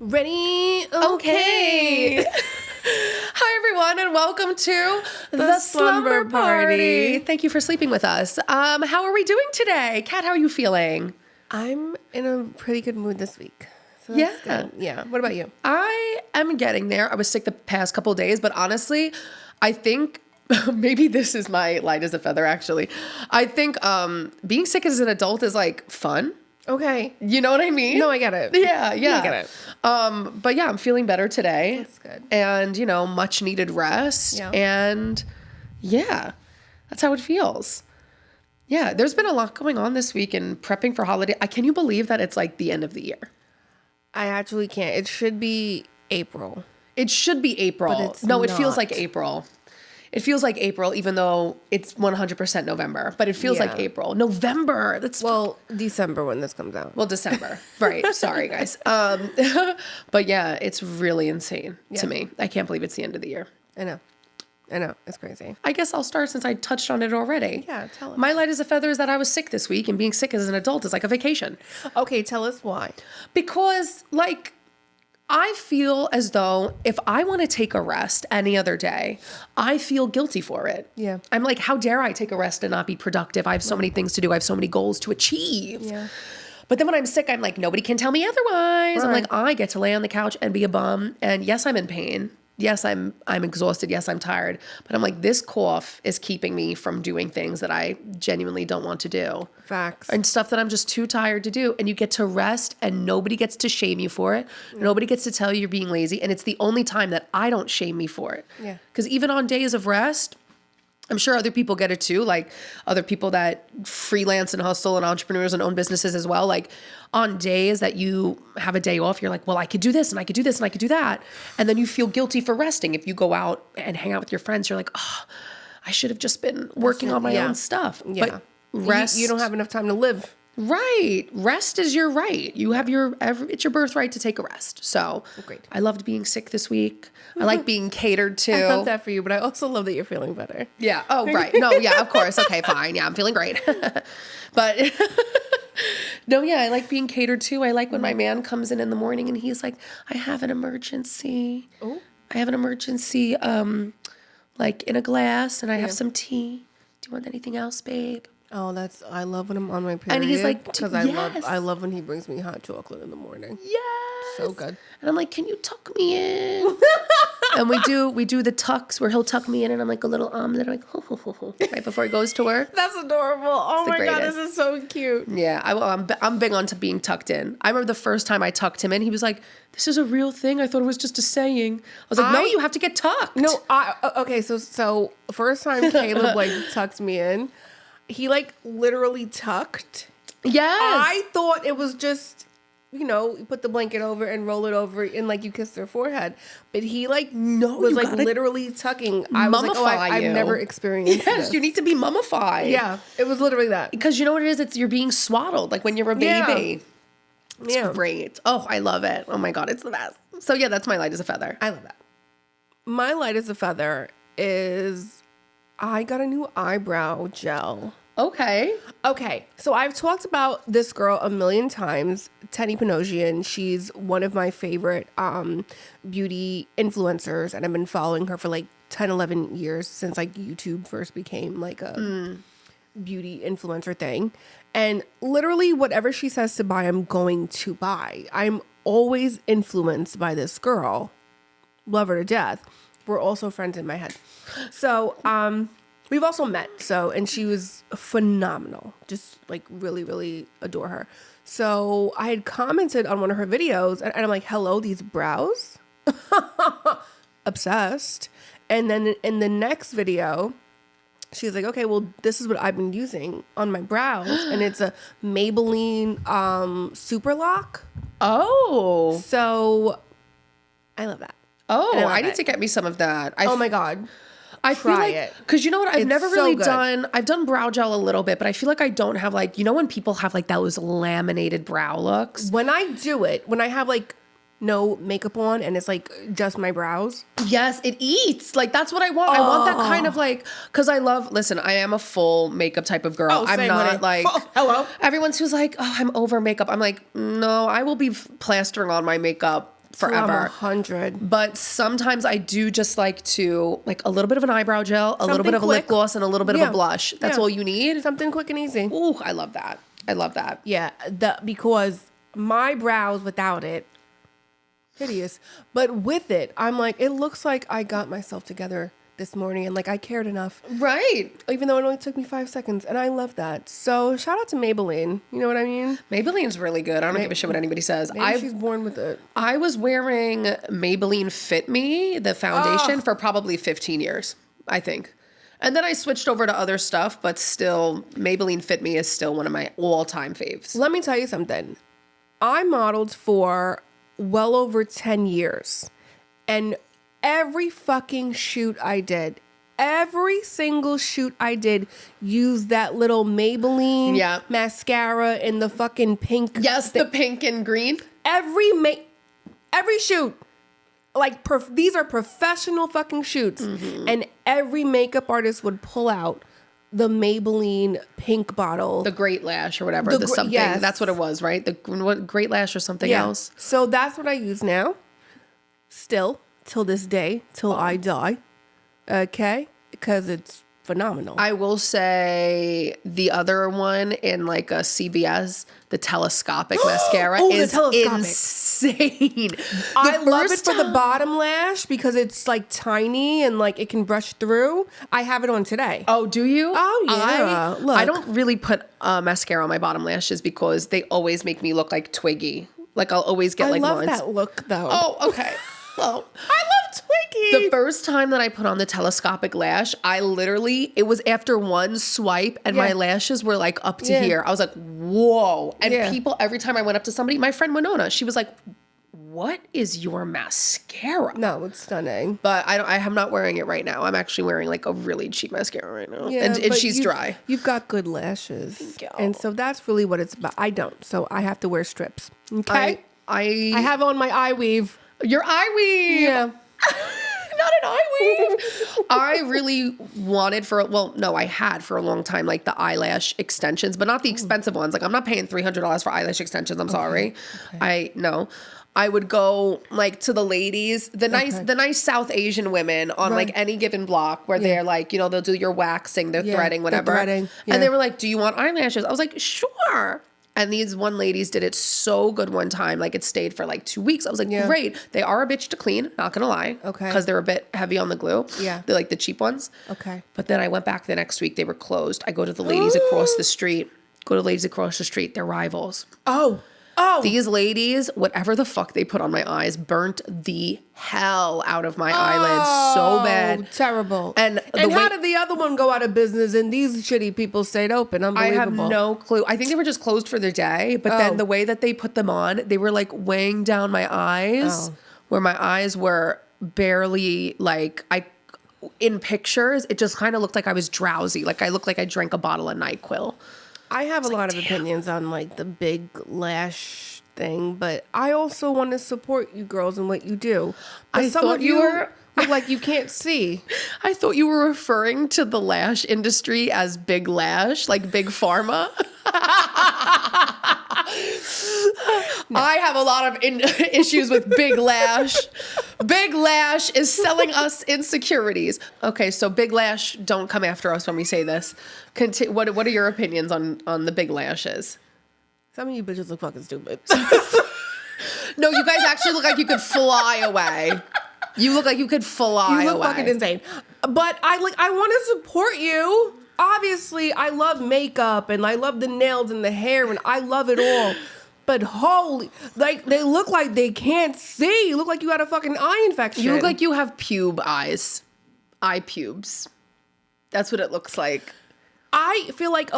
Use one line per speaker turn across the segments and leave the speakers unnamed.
Ready?
Okay. Hi, everyone, and welcome to
the Slumber Party.
Thank you for sleeping with us. How are we doing today? Kat, how are you feeling?
I'm in a pretty good mood this week. So that's good. Yeah. What about you?
I am getting there. I was sick the past couple of days, but honestly, I think maybe this is my light as a feather, actually. I think being sick as an adult is like fun.
Okay.
You know what I mean?
No, I get it.
Yeah.
I get it.
But yeah, I'm feeling better today.
That's good.
And, much needed rest.
Yeah.
And yeah, that's how it feels. Yeah, there's been a lot going on this week and prepping for holiday. Can you believe that it's like the end of the year?
I actually can't. It should be April.
It should be April.
But it's
no, it feels
not.
like April. It feels like April, even though it's 100% November. But it feels like April. November.
Well, December when this comes out.
Well, December. Right. Sorry, guys. But yeah, it's really insane to me. I can't believe it's the end of the year.
I know. It's crazy.
I guess I'll start since I touched on it already.
Yeah, tell us.
My light as a feather is that I was sick this week, and being sick as an adult is like a vacation.
Okay, tell us why.
Because, I feel as though if I want to take a rest any other day, I feel guilty for it.
Yeah.
I'm like, how dare I take a rest and not be productive? I have so many things to do. I have so many goals to achieve.
Yeah.
But then when I'm sick, I'm like, nobody can tell me otherwise. I'm
Right.
like, I get to lay on the couch and be a bum. And yes, I'm in pain. Yes, I'm exhausted. Yes, I'm tired. But I'm like, this cough is keeping me from doing things that I genuinely don't want to do.
Facts.
And stuff that I'm just too tired to do. And you get to rest and nobody gets to shame you for it. Nobody gets to tell you you're being lazy. And it's the only time that I don't shame me for it.
Yeah.
Because even on days of rest, I'm sure other people get it too, like other people that freelance and hustle and entrepreneurs and own businesses as well. Like on days that you have a day off, you're like, well, I could do this and I could do this and I could do that. And then you feel guilty for resting. If you go out and hang out with your friends, you're like, oh, I should have just been working on my own stuff.
Yeah.
But rest.
You don't have enough time to live.
Right. Rest is your right. You have it's your birthright to take a rest. So
Great.
I loved being sick this week. I like being catered to.
I love that for you, but I also love that you're feeling better.
Yeah. Oh, right. No, yeah, of course. Okay, fine. Yeah, I'm feeling great. But no, yeah, I like being catered to. I like when my man comes in the morning and he's like, I have an emergency.
Oh.
I have an emergency, like in a glass and I have some tea. Do you want anything else, babe?
Oh, I love when I'm on my period.
And he's like,
because I love when he brings me hot chocolate in the morning.
Yes.
So good.
And I'm like, can you tuck me in? And we do the tucks where he'll tuck me in and I'm like a little omelet, like, ho, ho, ho, ho, right before he goes to work.
That's adorable. Oh my God,
greatest.
this is so cute.
Yeah, I'm big on to being tucked in. I remember the first time I tucked him in, he was like, this is a real thing. I thought it was just a saying. I was like, no, you have to get tucked.
No, okay, so first time Caleb tucked me in, he literally tucked.
Yes.
I thought it was just, you put the blanket over and roll it over and you kiss their forehead. But he was literally tucking. I was like, I've never experienced this.
You need to be mummified.
Yeah, it was literally that.
Because you know what it is? You're being swaddled like when you're a baby.
Yeah.
It's great. Oh, I love it. Oh my God, it's the best. So yeah, that's my light as a feather.
I love that. My light as a feather is I got a new eyebrow gel.
Okay,
so I've talked about this girl a million times, Teddy Panosian. She's one of my favorite beauty influencers, and I've been following her for 10, 11 years since YouTube first became a beauty influencer thing. And literally whatever she says to buy, I'm going to buy. I'm always influenced by this girl. Love her to death. We're also friends in my head. So, we've also met, and she was phenomenal. Just really, really adore her. So I had commented on one of her videos and I'm like, hello, these brows? Obsessed. And then in the next video, she was like, okay, well, this is what I've been using on my brows. And it's a Maybelline Super Lock.
Oh.
So I love that.
Oh, I need to get me some of that.
Oh my God.
I feel like
it.
Because you know what? I've never
so
really
good.
I've done brow gel a little bit, but I feel like I don't have when people have those laminated brow looks.
When I do it, when I have no makeup on and it's just my brows.
Yes, it eats. That's what I want. I want that kind of because listen, I am a full makeup type of girl. I'm not
hello.
Everyone's who's like, oh, I'm over makeup. I'm like, no, I will be plastering on my makeup forever.
I'm 100.
But sometimes I do just like to, like a little bit of an eyebrow gel, a little bit of a lip
quick.
gloss, and a little bit of a blush. That's all you need?
Something quick and easy.
Ooh, I love that. I love that.
Yeah, because my brows without it, hideous. But with it, I'm like, it looks like I got myself together this morning and like I cared enough.
Right.
Even though it only took me 5 seconds. And I love that. So shout out to Maybelline. You know what I mean?
Maybelline's really good. I don't give a shit what anybody says.
Maybe she's born with it.
I was wearing Maybelline Fit Me, the foundation, for probably 15 years, I think. And then I switched over to other stuff, but still, Maybelline Fit Me is still one of my all-time faves.
Let me tell you something. I modeled for well over 10 years. And every fucking shoot I did, every single shoot I did, used that little Maybelline mascara in the fucking pink.
Yes, the pink and green.
Every shoot. Like, these are professional fucking shoots. Mm-hmm. And every makeup artist would pull out the Maybelline pink bottle.
The Great Lash or whatever. The something. Yes. That's what it was, right? The Great Lash or something else.
So that's what I use now. Still. Till this day, till I die. Okay? Because it's phenomenal.
I will say the other one in like a CVS, the telescopic mascara is insane.
I love it for the bottom lash because it's like tiny and like it can brush through. I have it on today.
Oh, do you?
Oh, yeah. Look.
I don't really put mascara on my bottom lashes because they always make me look like Twiggy. Like I'll always get like
lines. I love that look though.
Oh, okay. Well,
I love Twiggy.
The first time that I put on the telescopic lash, it was after one swipe and my lashes were like up to here. I was like, whoa. And people, every time I went up to somebody, my friend Winona, she was like, what is your mascara?
No, it's stunning.
But I'm not wearing it right now. I'm actually wearing like a really cheap mascara right now. Yeah, and she's dry.
You've got good lashes.
Thank you.
And so that's really what it's about. I don't. So I have to wear strips. Okay?
I
have on my eye weave.
Your eye weave.
Yeah.
Not an eye weave. I really wanted I had for a long time, like the eyelash extensions, but not the expensive ones. Like I'm not paying $300 for eyelash extensions. I'm sorry. Okay. I would go like to the ladies, the nice South Asian women on like any given block where they're like, they'll do your waxing, their threading, whatever. And they were like, do you want eyelashes? I was like, sure. And these one ladies did it so good one time. Like it stayed for like 2 weeks. I was like, great. They are a bitch to clean. Not going to lie.
Okay.
Because they're a bit heavy on the glue.
Yeah.
They're like the cheap ones.
Okay.
But then I went back the next week. They were closed. I go to the ladies across the street. They're rivals.
Oh.
These ladies, whatever the fuck they put on my eyes, burnt the hell out of my eyelids so bad.
Terrible.
And
how did the other one go out of business and these shitty people stayed open? Unbelievable.
I have no clue. I think they were just closed for their day, but then the way that they put them on, they were like weighing down my eyes, where my eyes were barely like, in pictures, it just kind of looked like I was drowsy. Like I looked like I drank a bottle of NyQuil.
I have a lot of opinions on like the big lash thing, but I also want to support you girls in what you do. But some of you look like you can't see.
I thought you were referring to the lash industry as big lash, like big pharma. I have a lot of issues with Big Lash. Big Lash is selling us insecurities. Okay, so Big Lash, don't come after us when we say this. What are your opinions on the Big Lashes?
Some of you bitches look fucking stupid.
No, you guys actually look like you could fly away. You look like you could fly away.
You look fucking insane. But I want to support you. Obviously, I love makeup and I love the nails and the hair and I love it all. But holy, like they look like they can't see. You look like you had a fucking eye infection.
You look like you have pube eyes. Eye pubes. That's what it looks like.
I feel like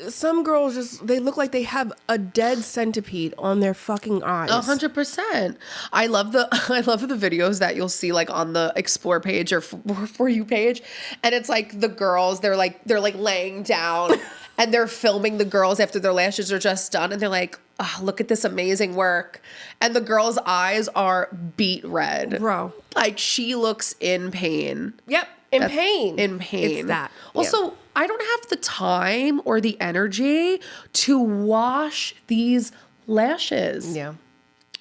some girls they look like they have a dead centipede on their fucking eyes.
100%. I love the videos that you'll see like on the Explore page or For You page, and it's like the girls they're like laying down and they're filming the girls after their lashes are just done, and they're like, oh, look at this amazing work, and the girl's eyes are beet red,
bro.
Like she looks in pain.
Yep, in pain.
It's
that.
Also.
Yeah.
I don't have the time or the energy to wash these lashes.
Yeah.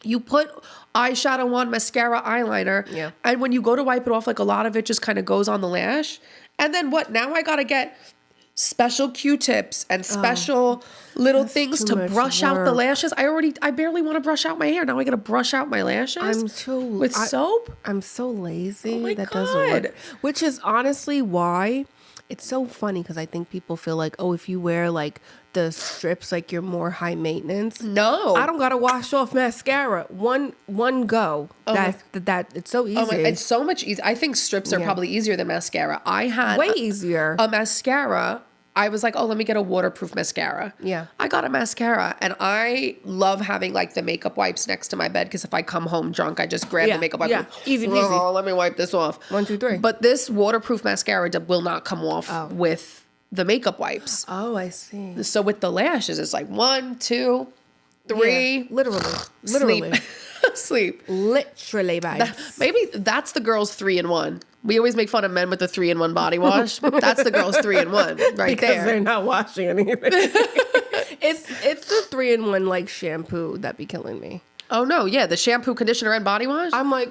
You put eyeshadow on, mascara, eyeliner.
Yeah.
And when you go to wipe it off, like a lot of it just kind of goes on the lash. And then what? Now I got to get special Q-tips and special little things
too
to
much
brush out the
work.
lashes. I barely want to brush out my hair. Now I got to brush out my lashes with soap.
I'm so lazy.
Oh my
that doesn't
God.
work. Which is honestly why it's so funny, because I think people feel like, oh, if you wear like the strips, like you're more high maintenance.
No.
I don't gotta wash off mascara. One go. That it's so easy.
Oh my, it's so much easier. I think strips are probably easier than mascara. I had
way easier.
A mascara. I was like, oh, let me get a waterproof mascara.
Yeah.
I got a mascara, and I love having like the makeup wipes next to my bed, because if I come home drunk, I just grab the makeup wipe.
Yeah, easy peasy.
Oh, let me wipe this off.
1, 2, 3.
But this waterproof mascara will not come off with the makeup wipes.
Oh, I see.
So with the lashes, it's like 1, 2, 3.
Yeah, literally.
Sleep. Sleep.
Literally, vibes.
Maybe that's the girls' 3-in-1. We always make fun of men with the 3-in-1 body wash. That's the girls' 3-in-1 right
because
there.
they're not washing anything. it's the 3-in-1 like shampoo that be killing me.
Oh no, yeah, the shampoo, conditioner, and body wash.
I'm like,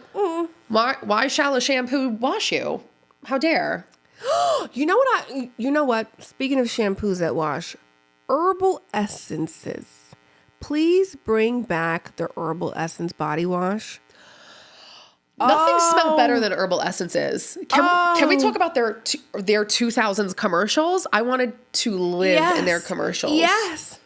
Why shall a shampoo wash you? How dare?
You know what? Speaking of shampoos that wash, herbal essences. Please bring back the herbal essence body wash.
Nothing smelled better than herbal essences. Can we talk about their 2000s commercials? I wanted to live in their commercials.
Yes.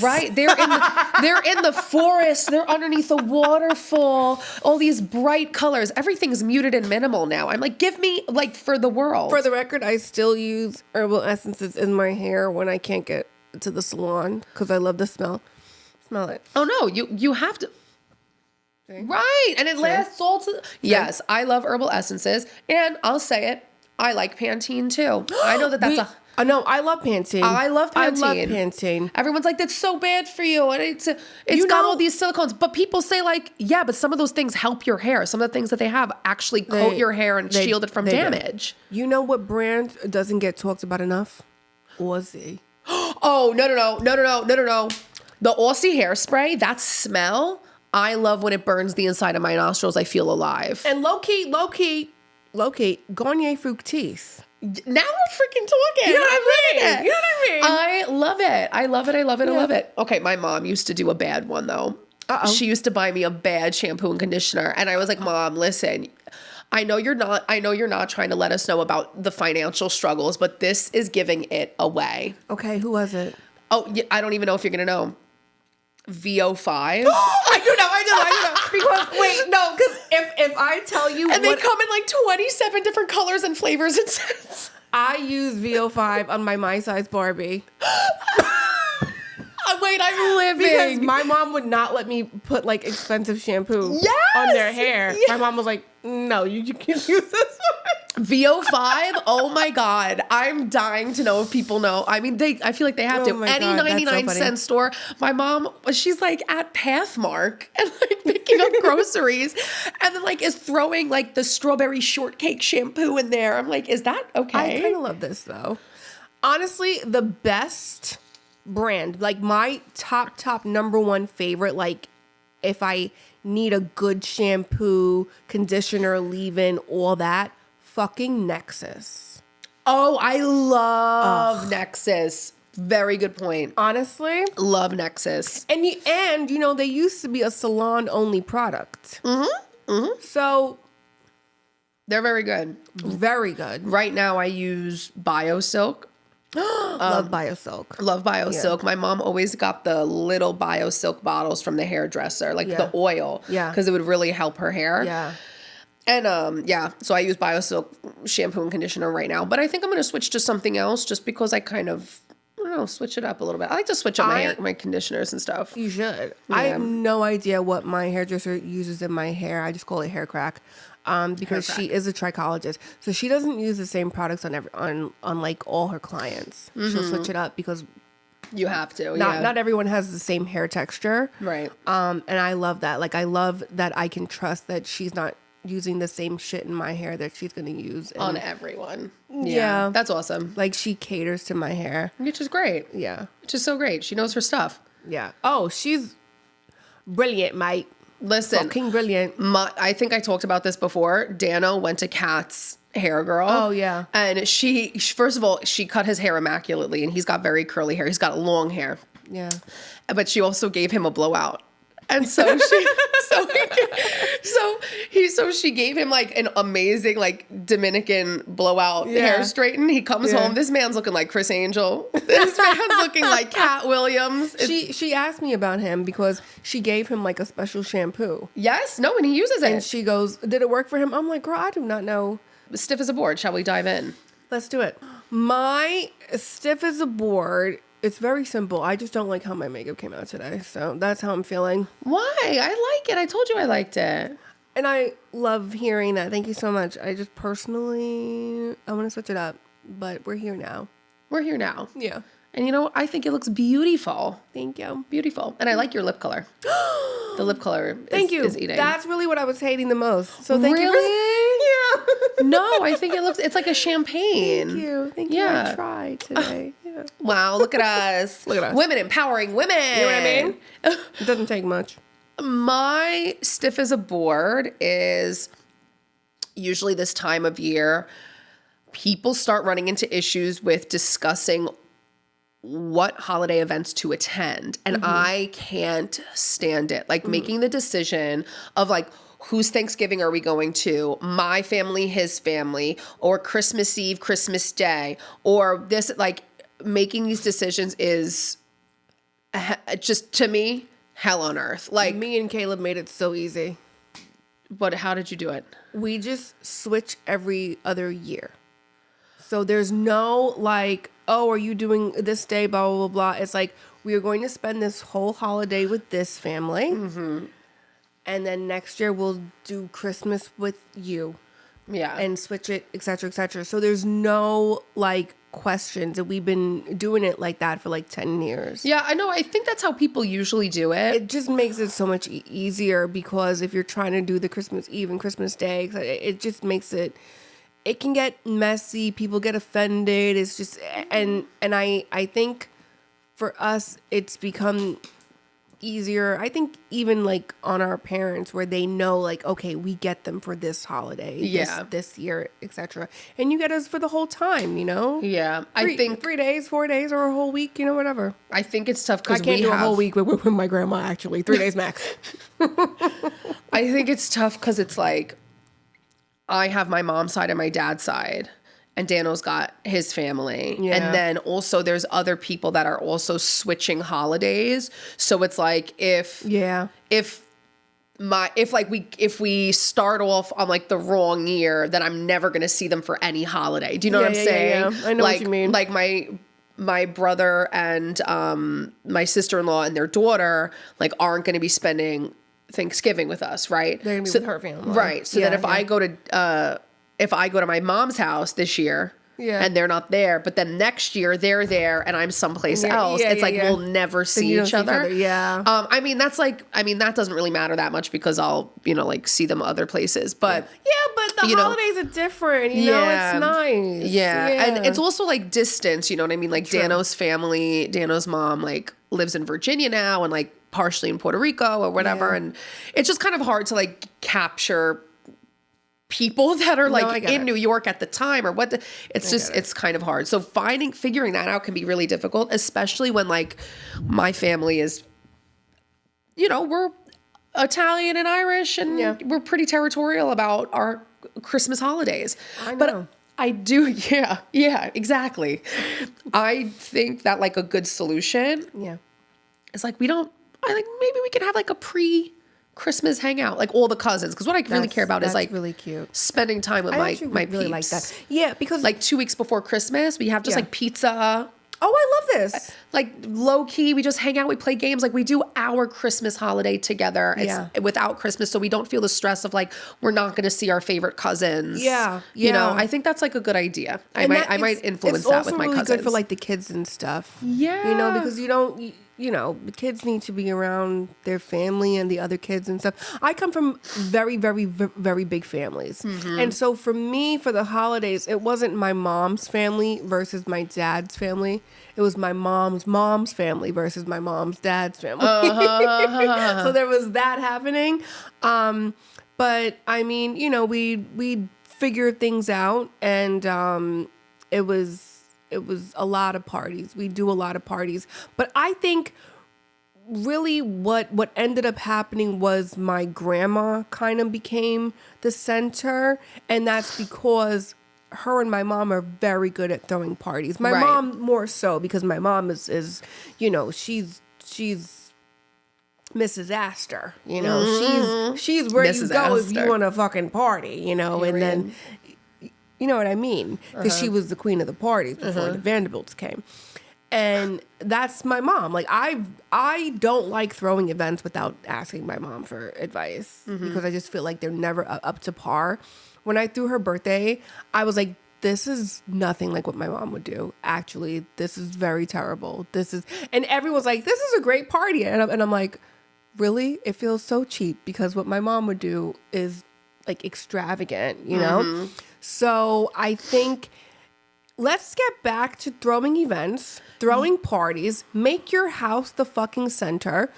Right? They're in the forest. They're underneath a waterfall. All these bright colors. Everything's muted and minimal now. I'm like, give me like for the world.
For the record, I still use herbal essences in my hair when I can't get to the salon because I love the smell. Smell it.
Oh no, you have to. Right, and it lasts all to. Yes, I love herbal essences, and I'll say it, I like Pantene too. I know that's
no, I love Pantene.
I love
Pantene.
Everyone's like, that's so bad for you, and it's got all these silicones. But people say like, yeah, but some of those things help your hair. Some of the things that they have actually coat your hair and shield it from damage.
You know what brand doesn't get talked about enough? Aussie.
Oh no! The Aussie hairspray, that smell. I love when it burns the inside of my nostrils. I feel alive.
And low key, Garnier Fructis.
Now we're freaking talking.
You know what I mean?
You know what I mean? I love it. I love it. Okay, my mom used to do a bad one though. She used to buy me a bad shampoo and conditioner, and I was like, Mom, listen. I know you're not trying to let us know about the financial struggles, but this is giving it away.
Okay, who was it?
Oh, yeah, I don't even know if you're gonna know. VO5.
I do know. Because wait, no, because if I tell you,
and they come in like 27 different colors and flavors and scents.
I use VO5 on my My Size Barbie.
Wait, I'm living.
Because my mom would not let me put like expensive shampoo on their hair. Yes. My mom was like, no, you can use this one.
VO5, oh my God. I'm dying to know if people know. I mean, I feel like they have to. Any God, 99-cent store. My mom, she's like at Pathmark and like picking up groceries and then like is throwing like the strawberry shortcake shampoo in there. I'm like, is that okay?
I kind of love this though. Honestly, the best brand, like my top number one favorite, like if I need a good shampoo, conditioner, leave-in, all that, fucking Nexus.
Oh, I love Nexus. Very good point.
Honestly,
love Nexus.
And you know, they used to be a salon-only product. So
they're very good.
Very good.
Right now I use BioSilk.
Love BioSilk.
Love BioSilk. Yeah. My mom always got the little BioSilk bottles from the hairdresser, like the oil. Yeah. Because it would really help her hair.
Yeah.
And so I use BioSilk shampoo and conditioner right now. But I think I'm going to switch to something else just because I kind of, I don't know, switch it up a little bit. I like to switch up my conditioners and stuff.
You should. Yeah. I have no idea what my hairdresser uses in my hair. I just call it hair crack. Because she is a trichologist, so she doesn't use the same products on like all her clients. She'll switch it up because
you have to.
Not everyone has the same hair texture,
right?
And I love that. Like I love that I can trust that she's not using the same shit in my hair that she's going to use
on everyone.
Yeah,
that's awesome.
Like she caters to my hair,
which is great.
Yeah,
which is so great. She knows her stuff.
Yeah. Oh, Brilliant, mate.
Listen,
Fucking brilliant.
I think I talked about this before. Dano went to Kat's hair girl.
Oh, yeah.
And she first of all, she cut his hair immaculately, and he's got very curly hair. He's got long hair.
Yeah.
But she also gave him a blowout. And so she gave him like an amazing like Dominican blowout hair straighten. He comes home. This man's looking like Chris Angel. This man's looking like Cat Williams.
She asked me about him because she gave him like a special shampoo.
Yes, no, and he uses it.
And she goes, "Did it work for him?" I'm like, "Girl, I do not know."
Stiff as a board. Shall we dive in?
Let's do it. My stiff as a board. It's very simple. I just don't like how my makeup came out today. So that's how I'm feeling.
Why? I like it. I told you I liked it.
And I love hearing that. Thank you so much. I just personally, I want to switch it up. But we're here now.
We're here now.
Yeah.
And you know, I think it looks beautiful.
Thank you.
Beautiful. And I like your lip color. The lip color
Thank you.
is eating.
That's really what I was hating the most. So thank you.
Yeah. No, I think it's like a champagne.
Thank you. Thank you. I tried today. Yeah.
Wow, look at us.
Look at us.
Women empowering women.
You know what I mean? It doesn't take much.
My stiff as a board is usually this time of year, people start running into issues with discussing what holiday events to attend. And I can't stand it. Like making the decision of like, whose Thanksgiving are we going to? My family, his family, or Christmas Eve, Christmas Day, or this, like making these decisions is just, to me, hell on earth. Like
me and Caleb made it so easy.
But how did you do it?
We just switch every other year. So there's no like, oh, are you doing this day, blah, blah, blah, blah. It's like, we are going to spend this whole holiday with this family. Mm-hmm. And then next year we'll do Christmas with you.
Yeah.
And switch it, et cetera, et cetera. So there's no like questions. And we've been doing it like that for like 10 years.
Yeah, I know. I think that's how people usually do it.
It just makes it so much easier because if you're trying to do the Christmas Eve and Christmas Day, it just makes it can get messy. People get offended. It's just, and I think for us, it's become easier. I think even like on our parents where they know like, okay, we get them for this holiday, this year, etc. And you get us for the whole time, you know?
Yeah. I think
3 days, 4 days, or a whole week, you know, whatever.
I think it's tough because
I can't do a whole week with my grandma, actually. 3 days max.
I think it's tough because it's like, I have my mom's side and my dad's side, and Dano's got his family. Yeah. And then also there's other people that are also switching holidays. So it's like if we start off on like the wrong year, then I'm never going to see them for any holiday. Do you know what I'm saying?
Yeah. I know what you mean.
Like my brother and my sister-in-law and their daughter like aren't going to be spending Thanksgiving with us, right?
They're gonna be with her family,
right? So then if I go to my mom's house this year, and they're not there, but then next year they're there and I'm someplace else, it's like we'll never see each other.
Yeah.
I mean that doesn't really matter that much because I'll like see them other places, but
but the holidays are different. You know, it's nice.
Yeah, and it's also like distance. You know what I mean? Like Dano's family, Dano's mom, like lives in Virginia now, and like partially in Puerto Rico or whatever, and it's just kind of hard to like capture people that are like in New York at the time or what it's kind of hard. So figuring that out can be really difficult, especially when like my family is, we're Italian and Irish and we're pretty territorial about our Christmas holidays.
I know.
But I do, exactly. I think that like a good solution is like I think maybe we could have like a pre-Christmas hangout, like all the cousins. Because what I really care about is like
really cute
spending time with my
really
peeps.
Like that. Yeah, because
like 2 weeks before Christmas, we have just like pizza.
Oh, I love this.
Like low key, we just hang out, we play games. Like we do our Christmas holiday together. It's without Christmas, so we don't feel the stress of like we're not going to see our favorite cousins.
Yeah.
You know, I think that's like a good idea. I might influence that with my cousins.
It's also really good for like the kids and stuff.
Yeah.
You know, because you don't. the kids need to be around their family and the other kids and stuff. I come from very, very, very big families. And so for me, for the holidays, it wasn't my mom's family versus my dad's family. It was my mom's family versus my mom's dad's family. So there was that happening. But I mean, we figured things out, and it was a lot of parties. We do a lot of parties. But I think really what ended up happening was my grandma kind of became the center. And that's because her and my mom are very good at throwing parties. My mom more so, because my mom is she's Mrs. Astor, she's where
Mrs.
you go
Astor.
if you want a fucking party, and then, you know what I mean? Because she was the queen of the parties before the Vanderbilts came. And that's my mom. Like, I don't like throwing events without asking my mom for advice, because I just feel like they're never up to par. When I threw her birthday, I was like, this is nothing like what my mom would do. Actually, this is very terrible. And everyone's like, this is a great party. And I'm like, really? It feels so cheap, because what my mom would do is like extravagant, So I think let's get back to throwing events, throwing parties, make your house the fucking center.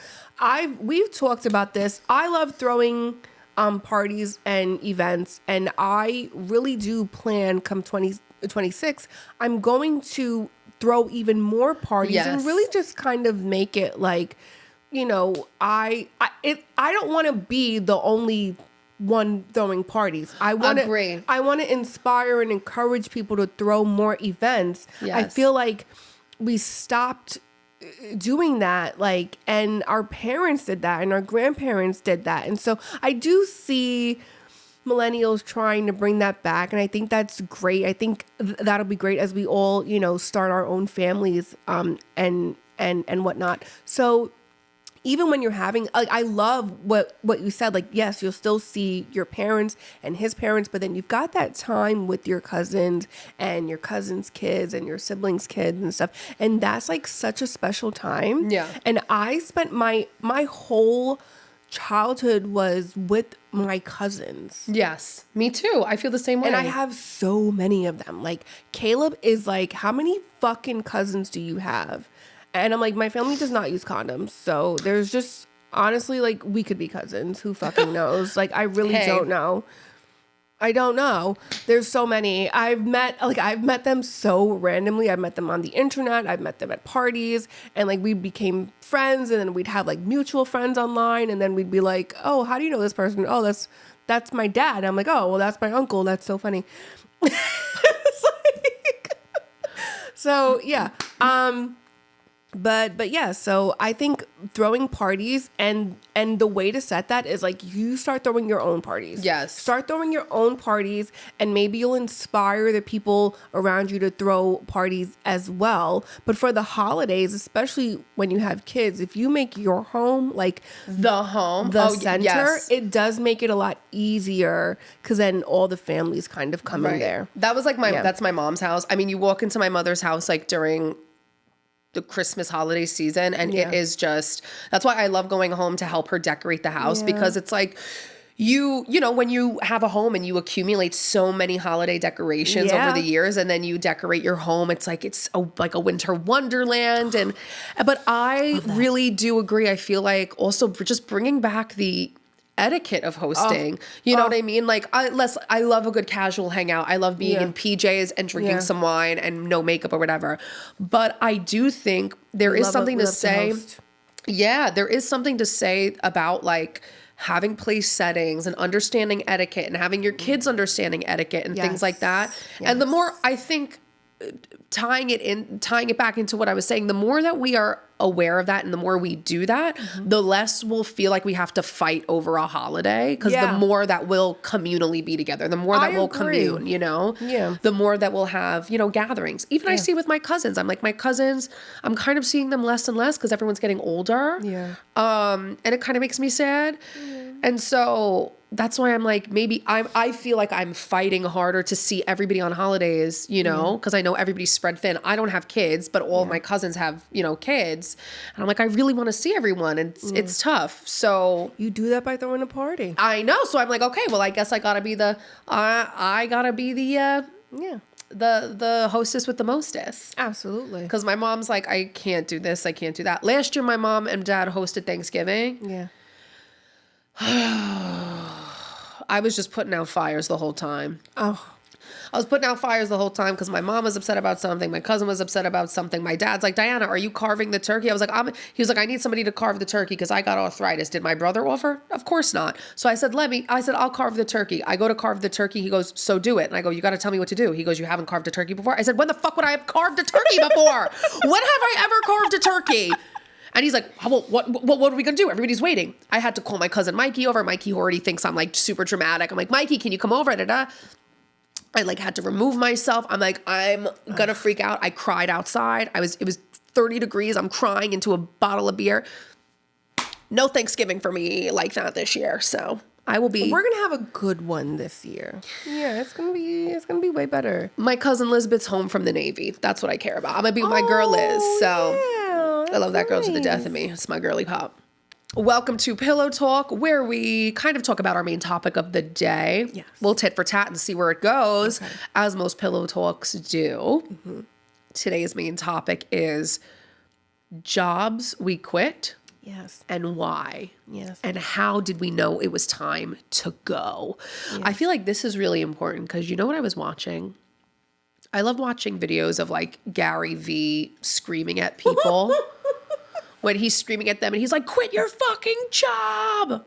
We've talked about this. I love throwing parties and events, and I really do plan come 2026. I'm going to throw even more parties and really just kind of make it like, I don't want to be the only one throwing parties. I want to inspire and encourage people to throw more events. Yes. I feel like we stopped doing that, and our parents did that, and our grandparents did that. And so I do see millennials trying to bring that back, and I think that's great. I think that'll be great as we all, start our own families and whatnot. So even when you're having, I love what you said, yes, you'll still see your parents and his parents, but then you've got that time with your cousins and your cousins' kids and your siblings' kids and stuff. And that's such a special time. Yeah. And I spent my whole childhood was with my cousins.
Yes, me too. I feel the same way.
And I have so many of them. Caleb is how many fucking cousins do you have? And I'm like, my family does not use condoms. So there's just, honestly, we could be cousins. Who fucking knows? I really don't know. I don't know. There's so many. I've met them so randomly. I've met them on the internet. I've met them at parties. And we became friends. And then we'd have mutual friends online. And then we'd be like, oh, how do you know this person? Oh, that's my dad. And I'm like, oh, well, that's my uncle. That's so funny. So, yeah. But yeah, so I think throwing parties and the way to set that is you start throwing your own parties.
Yes.
Start throwing your own parties, and maybe you'll inspire the people around you to throw parties as well. But for the holidays, especially when you have kids, if you make your home the center, it does make it a lot easier, because then all the families kind of come in there.
That was that's my mom's house. I mean, you walk into my mother's house during the Christmas holiday season, and it is just, that's why I love going home to help her decorate the house, because it's you know, when you have a home and you accumulate so many holiday decorations over the years, and then you decorate your home, it's like a winter wonderland. But I really do agree. I feel also just bringing back the etiquette of hosting. You know what I mean? I love a good casual hangout. I love being in PJs and drinking some wine and no makeup or whatever. But I do think there is something to say. There is something to say about having place settings and understanding etiquette, and having your kids understanding etiquette and things like that. Yes. And the more, I think, tying it back into what I was saying, the more that we are aware of that and the more we do that, the less we'll feel like we have to fight over a holiday, because the more that we'll communally be together, the more that we'll commune, the more that we'll have, gatherings. Even I see with my cousins, I'm my cousins, I'm kind of seeing them less and less because everyone's getting older. And it kind of makes me sad. And so that's why I'm like, maybe I feel like I'm fighting harder to see everybody on holidays, you know, because I know everybody's spread thin. I don't have kids, but all of my cousins have, you know, kids. And I'm like, I really want to see everyone. And it's tough. So
You do that by throwing a party.
I know. So I'm like, okay, well, I guess I gotta be the the hostess with the mostest.
Absolutely.
Because my mom's like, I can't do this. I can't do that. Last year, my mom and dad hosted Thanksgiving.
Yeah.
I was just putting out fires the whole time.
Oh.
I was putting out fires the whole time because my mom was upset about something. My cousin was upset about something. My dad's like, Diana, are you carving the turkey? I was like, he was like, I need somebody to carve the turkey because I got arthritis. Did my brother offer? Of course not. So I said, I'll carve the turkey. I go to carve the turkey. He goes, so do it. And I go, you got to tell me what to do. He goes, you haven't carved a turkey before? I said, when the fuck would I have carved a turkey before? When have I ever carved a turkey? And he's like, well, what are we going to do? Everybody's waiting. I had to call my cousin Mikey over. Mikey already thinks I'm like super dramatic. I'm like, Mikey, can you come over? I like had to remove myself. I'm like, I'm going to freak out. I cried outside. It was 30 degrees. I'm crying into a bottle of beer. No Thanksgiving for me like that this year. So I will be.
We're going to have a good one this year. Yeah, it's going to be way better.
My cousin Lisbeth's home from the Navy. That's what I care about. I'm going to be with my girl Liz. So
yeah,
I love that girl to the death of me. It's my girly pop. Welcome to Pillow Talk, where we kind of talk about our main topic of the day.
Yes.
We'll tit for tat and see where it goes, as most Pillow Talks do. Mm-hmm. Today's main topic is jobs we quit.
Yes.
And why.
Yes.
And how did we know it was time to go?
Yes.
I feel like this is really important because you know what I was watching? I love watching videos of like Gary Vee screaming at people. When he's screaming at them and he's like, quit your fucking job.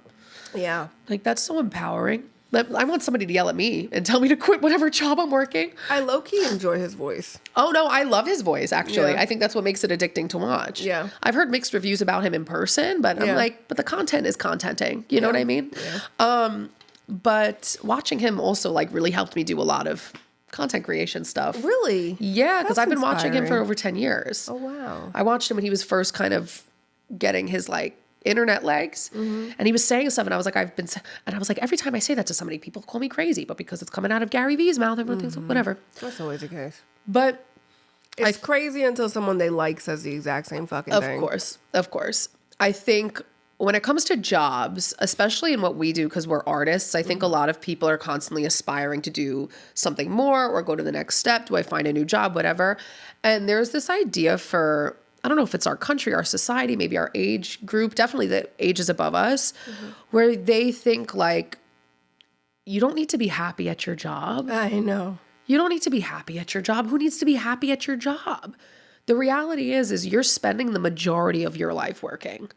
Yeah.
Like, that's so empowering. I want somebody to yell at me and tell me to quit whatever job I'm working.
I low-key enjoy his voice.
Oh, no, I love his voice, actually.
Yeah.
I think that's what makes it addicting to watch.
Yeah.
I've heard mixed reviews about him in person, but I'm like, but the content is contenting. You know what I mean?
Yeah.
But watching him also, like, really helped me do a lot of content creation stuff.
Really?
Yeah, because I've been watching him for
inspiring.
over 10 years.
Oh, wow.
I watched him when he was first kind of getting his like internet legs, and he was saying stuff, and I was like, every time I say that to somebody, people call me crazy, but because it's coming out of Gary Vee's mouth, everyone thinks whatever.
That's always the case.
But
It's crazy until someone they like says the exact same fucking thing.
Of course. I think when it comes to jobs, especially in what we do, because we're artists, I think a lot of people are constantly aspiring to do something more or go to the next step. Do I find a new job, whatever? And there's this idea for, I don't know if it's our country, our society, maybe our age group, definitely the ages above us, where they think like, you don't need to be happy at your job.
I know.
You don't need to be happy at your job. Who needs to be happy at your job? The reality is you're spending the majority of your life working.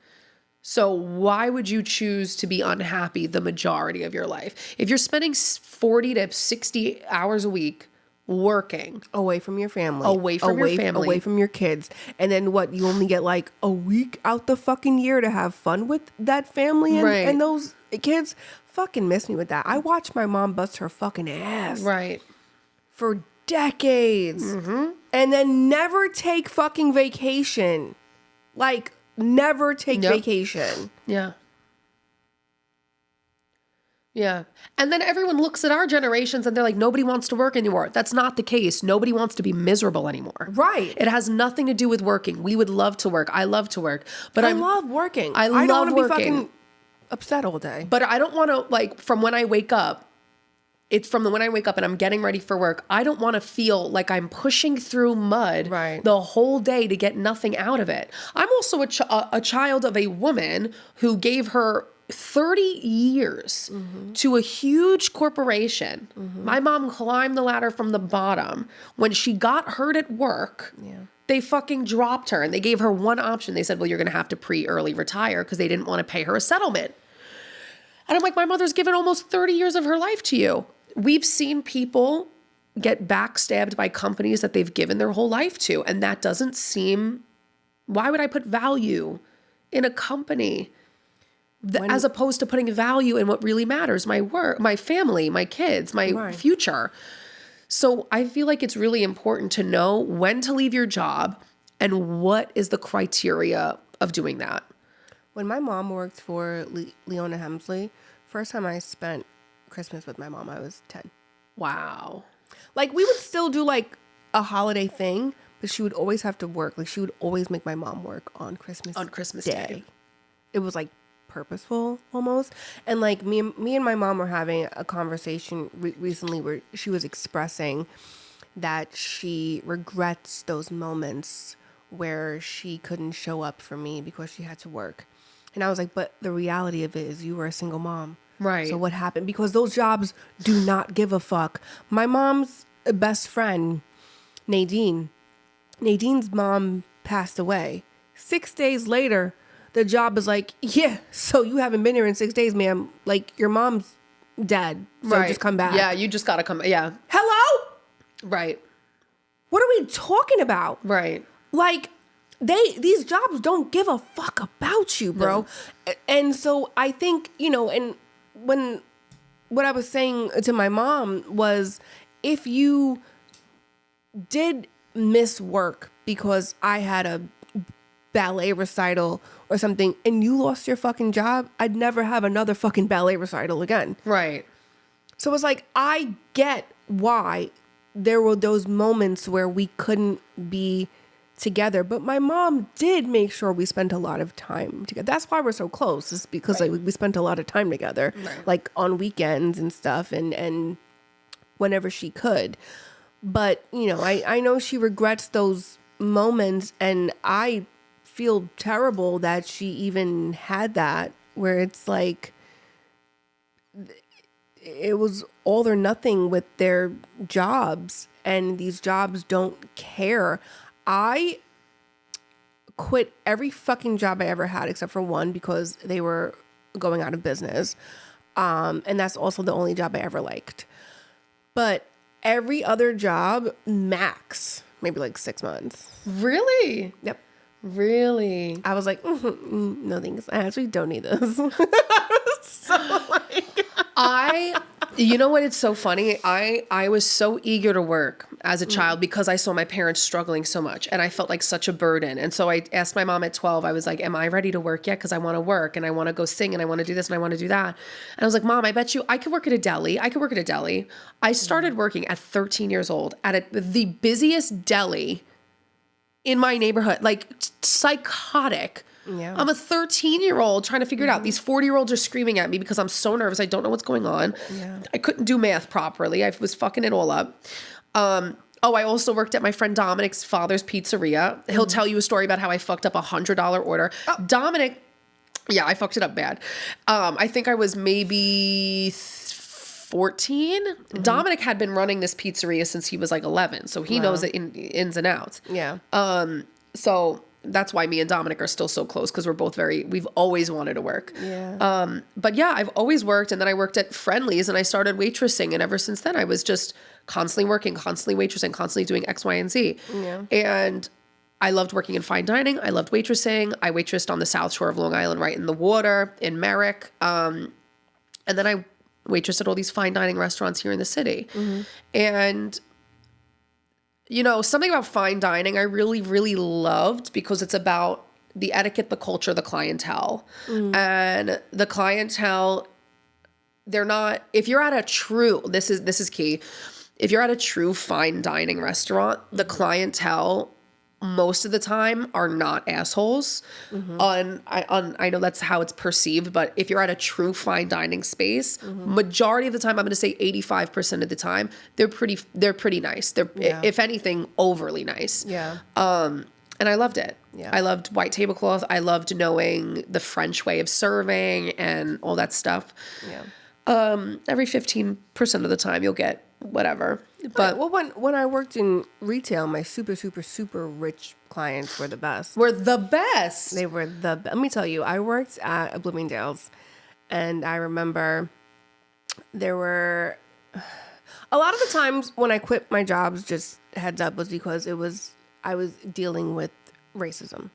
So why would you choose to be unhappy the majority of your life? If you're spending 40 to 60 hours a week working.
Away from your family.
Away from your family.
Away from your kids. And then what? You only get like a week out the fucking year to have fun with that family and those kids. Fucking miss me with that. I watched my mom bust her fucking ass.
Right.
For decades. And then never take fucking vacation. Like, never take vacation.
Yeah. Yeah. And then everyone looks at our generations and they're like, nobody wants to work anymore. That's not the case. Nobody wants to be miserable anymore.
Right.
It has nothing to do with working. We would love to work. I love to work. But
I love working.
I
don't
love
want to be
working.
fucking upset all day.
But I don't want to, like, from when I wake up, it's from when I wake up and I'm getting ready for work, I don't want to feel like I'm pushing through mud the whole day to get nothing out of it. I'm also a child of a woman who gave her 30 years to a huge corporation. My mom climbed the ladder from the bottom. When she got hurt at work, they fucking dropped her and they gave her one option. They said, well, you're going to have to early retire because they didn't want to pay her a settlement. And I'm like, my mother's given almost 30 years of her life to you. We've seen people get backstabbed by companies that they've given their whole life to. And that doesn't seem, why would I put value in a company as opposed to putting value in what really matters? My work, my family, my kids, my future. So I feel like it's really important to know when to leave your job and what is the criteria of doing that.
When my mom worked for Leona Hemsley, First time I spent Christmas with my mom, I was 10.
Wow.
Like, we would still do, like, a holiday thing, but she would always have to work. Like, she would always make my mom work on Christmas Day. It was, like, purposeful, almost. And, like, me and my mom were having a conversation recently where she was expressing that she regrets those moments where she couldn't show up for me because she had to work. And I was like, but the reality of it is you were a single mom.
Right.
So what happened? Because those jobs do not give a fuck. My mom's best friend, Nadine's mom passed away. 6 days later, the job is like, yeah, so you haven't been here in 6 days, ma'am. Like, your mom's dead. So just come back.
Yeah, you just got to come. Yeah.
Hello?
Right.
What are we talking about?
Right.
Like, these jobs don't give a fuck about you, bro. No. And so I think, and what I was saying to my mom was, if you did miss work because I had a ballet recital or something and you lost your fucking job, I'd never have another fucking ballet recital again.
Right.
So it's like, I get why there were those moments where we couldn't be together, but my mom did make sure we spent a lot of time together. That's why we're so close, is because like we spent a lot of time together, like on weekends and stuff, and whenever she could. But I know she regrets those moments, and I feel terrible that she even had that, where it's like it was all or nothing with their jobs, and these jobs don't care. I quit every fucking job I ever had except for one because they were going out of business. And that's also the only job I ever liked. But every other job, max, maybe like 6 months.
Really?
Yep.
Really?
I was like, no thanks. I actually don't need this. So like...
You know what? It's so funny. I was so eager to work as a child because I saw my parents struggling so much and I felt like such a burden. And so I asked my mom at 12, I was like, am I ready to work yet? Because I want to work and I want to go sing and I want to do this and I want to do that. And I was like, Mom, I bet you I could work at a deli. I started working at 13 years old at the busiest deli in my neighborhood, like psychotic.
Yeah.
I'm a 13-year-old trying to figure it out. These 40-year-olds are screaming at me because I'm so nervous. I don't know what's going on.
Yeah.
I couldn't do math properly. I was fucking it all up. I also worked at my friend Dominic's father's pizzeria. He'll tell you a story about how I fucked up a $100 order. Oh. Dominic, yeah, I fucked it up bad. I think I was maybe 14. Dominic had been running this pizzeria since he was like 11. So he knows the ins and outs.
Yeah.
So that's why me and Dominic are still so close, because we've always wanted to work.
Yeah.
But yeah, I've always worked, and then I worked at Friendly's and I started waitressing, and ever since then I was just constantly working, constantly waitressing, constantly doing X, Y, and Z.
Yeah.
And I loved working in fine dining. I loved waitressing. I waitressed on the South Shore of Long Island, right in the water in Merrick. And then I waitressed at all these fine dining restaurants here in the city. And something about fine dining I really, really loved, because it's about the etiquette, the culture, the clientele. And the clientele, they're not, if you're at a true, this is key. If you're at a true fine dining restaurant, the clientele most of the time are not assholes. I know that's how it's perceived, but if you're at a true fine dining space, majority of the time, I'm going to say 85% of the time, they're pretty nice. They're, if anything, overly nice.
Yeah.
And I loved it.
Yeah.
I loved white tablecloth. I loved knowing the French way of serving and all that stuff.
Yeah.
Every 15% of the time you'll get whatever. But
well, when I worked in retail, my super, super, super rich clients were the best.
We're the best.
They were the best. Let me tell you, I worked at a Bloomingdale's, and I remember there were a lot of the times when I quit my jobs, just heads up, was because I was dealing with racism.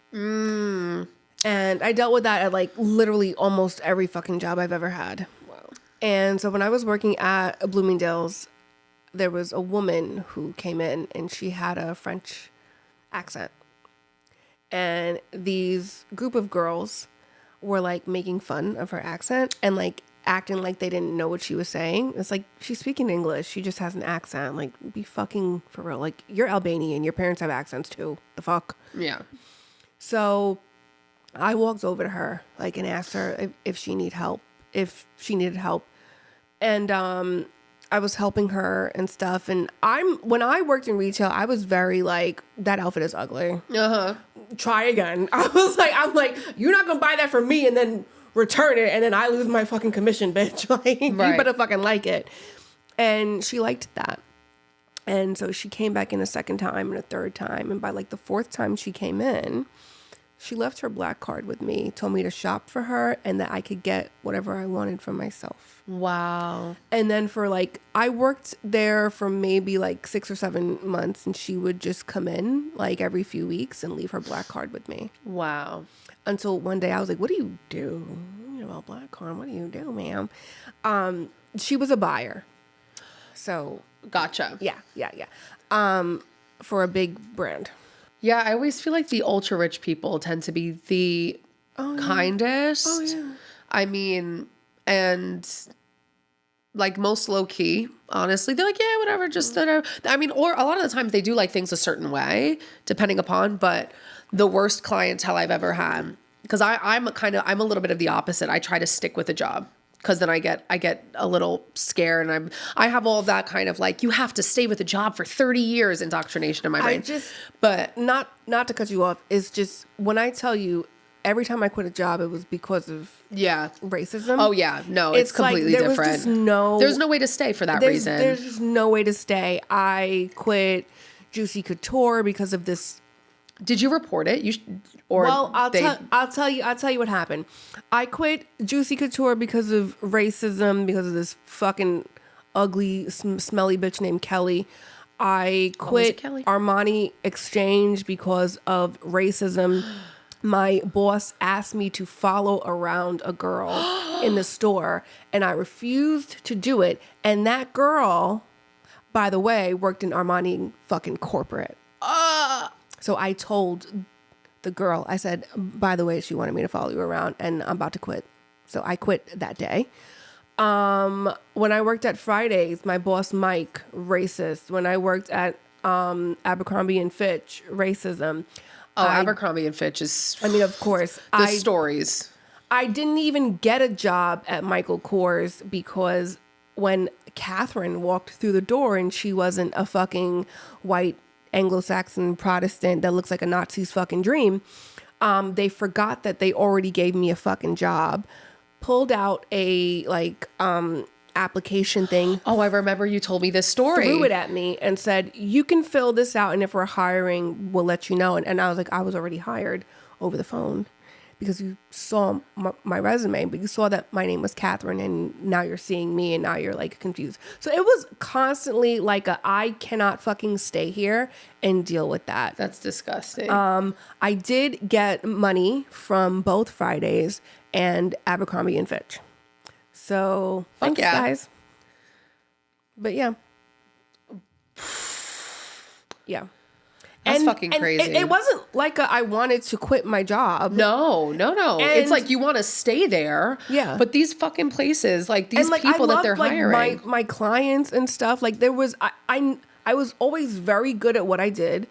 And I dealt with that at like literally almost every fucking job I've ever had.
Wow.
And so when I was working at a Bloomingdale's, there was a woman who came in and she had a French accent. And these group of girls were like making fun of her accent and like acting like they didn't know what she was saying. It's like, she's speaking English. She just has an accent. Like, be fucking for real. Like, you're Albanian. Your parents have accents too. The fuck?
Yeah.
So I walked over to her, like, and asked her if she needed help. And I was helping her and stuff. And when I worked in retail, I was very like, that outfit is ugly.
Uh-huh.
Try again. I'm like, you're not gonna buy that from me and then return it and then I lose my fucking commission, bitch. Like, you better fucking like it. And she liked that. And so she came back in a second time and a third time. And by like the fourth time she came in, she left her black card with me, told me to shop for her and that I could get whatever I wanted for myself.
Wow.
And then for like, I worked there for maybe like 6 or 7 months and she would just come in like every few weeks and leave her black card with me.
Wow.
Until one day I was like, what do you do? You know, a black card, what do you do, ma'am? She was a buyer. So.
Gotcha.
Yeah. For a big brand.
Yeah, I always feel like the ultra rich people tend to be the kindest.
Oh, yeah.
I mean, and like most low key, honestly, they're like, yeah, whatever, just whatever. I mean, or a lot of the times they do like things a certain way, depending upon, but the worst clientele I've ever had, because I'm a little bit of the opposite. I try to stick with a job. Because then I get a little scared and I have all of that kind of like, you have to stay with a job for 30 years indoctrination in my brain.
But not to cut you off, it's just when I tell you every time I quit a job, it was because of racism.
Oh yeah, no, it's completely
like,
different. There's no way to stay for that reason.
There's just no way to stay. I quit Juicy Couture because of this.
Did you report it?
I'll tell you what happened. I quit Juicy Couture because of racism, because of this fucking ugly, smelly bitch named Kelly. I quit Armani Exchange because of racism. My boss asked me to follow around a girl in the store, and I refused to do it. And that girl, by the way, worked in Armani fucking corporate. So I told the girl, I said, by the way, she wanted me to follow you around and I'm about to quit. So I quit that day. When I worked at Fridays, my boss, Mike, racist. When I worked at Abercrombie and Fitch, racism.
Abercrombie and Fitch is...
I mean, of course.
Stories.
I didn't even get a job at Michael Kors because when Catherine walked through the door and she wasn't a fucking white Anglo-Saxon Protestant that looks like a Nazi's fucking dream, they forgot that they already gave me a fucking job, pulled out a application thing.
Oh, I remember you told me this story.
Threw it at me and said, you can fill this out and if we're hiring, we'll let you know. And I was like, I was already hired over the phone because you saw my resume, but you saw that my name was Catherine and now you're seeing me and now you're like confused. So it was constantly like I cannot fucking stay here and deal with that.
That's disgusting.
I did get money from both Fridays and Abercrombie and Fitch. So thanks, guys. But yeah. Yeah.
That's fucking crazy.
It wasn't like I wanted to quit my job.
No. It's like you want to stay there.
Yeah.
But these fucking places, like these people that they're hiring.
My clients and stuff, like there was, I was always very good at what I did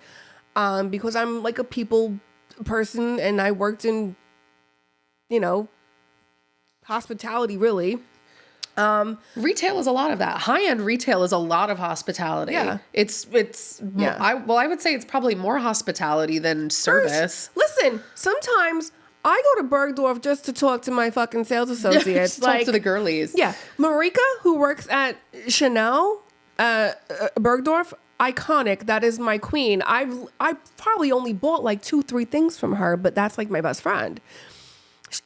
because I'm like a people person and I worked in, hospitality really.
Retail is a lot of that. High-end retail is a lot of hospitality.
Yeah.
I would say it's probably more hospitality than service.
Listen, sometimes I go to Bergdorf just to talk to my fucking sales associates.
Talk to the girlies.
Yeah. Marika, who works at Chanel, Bergdorf, iconic. That is my queen. I probably only bought like 2-3 things from her, but that's like my best friend.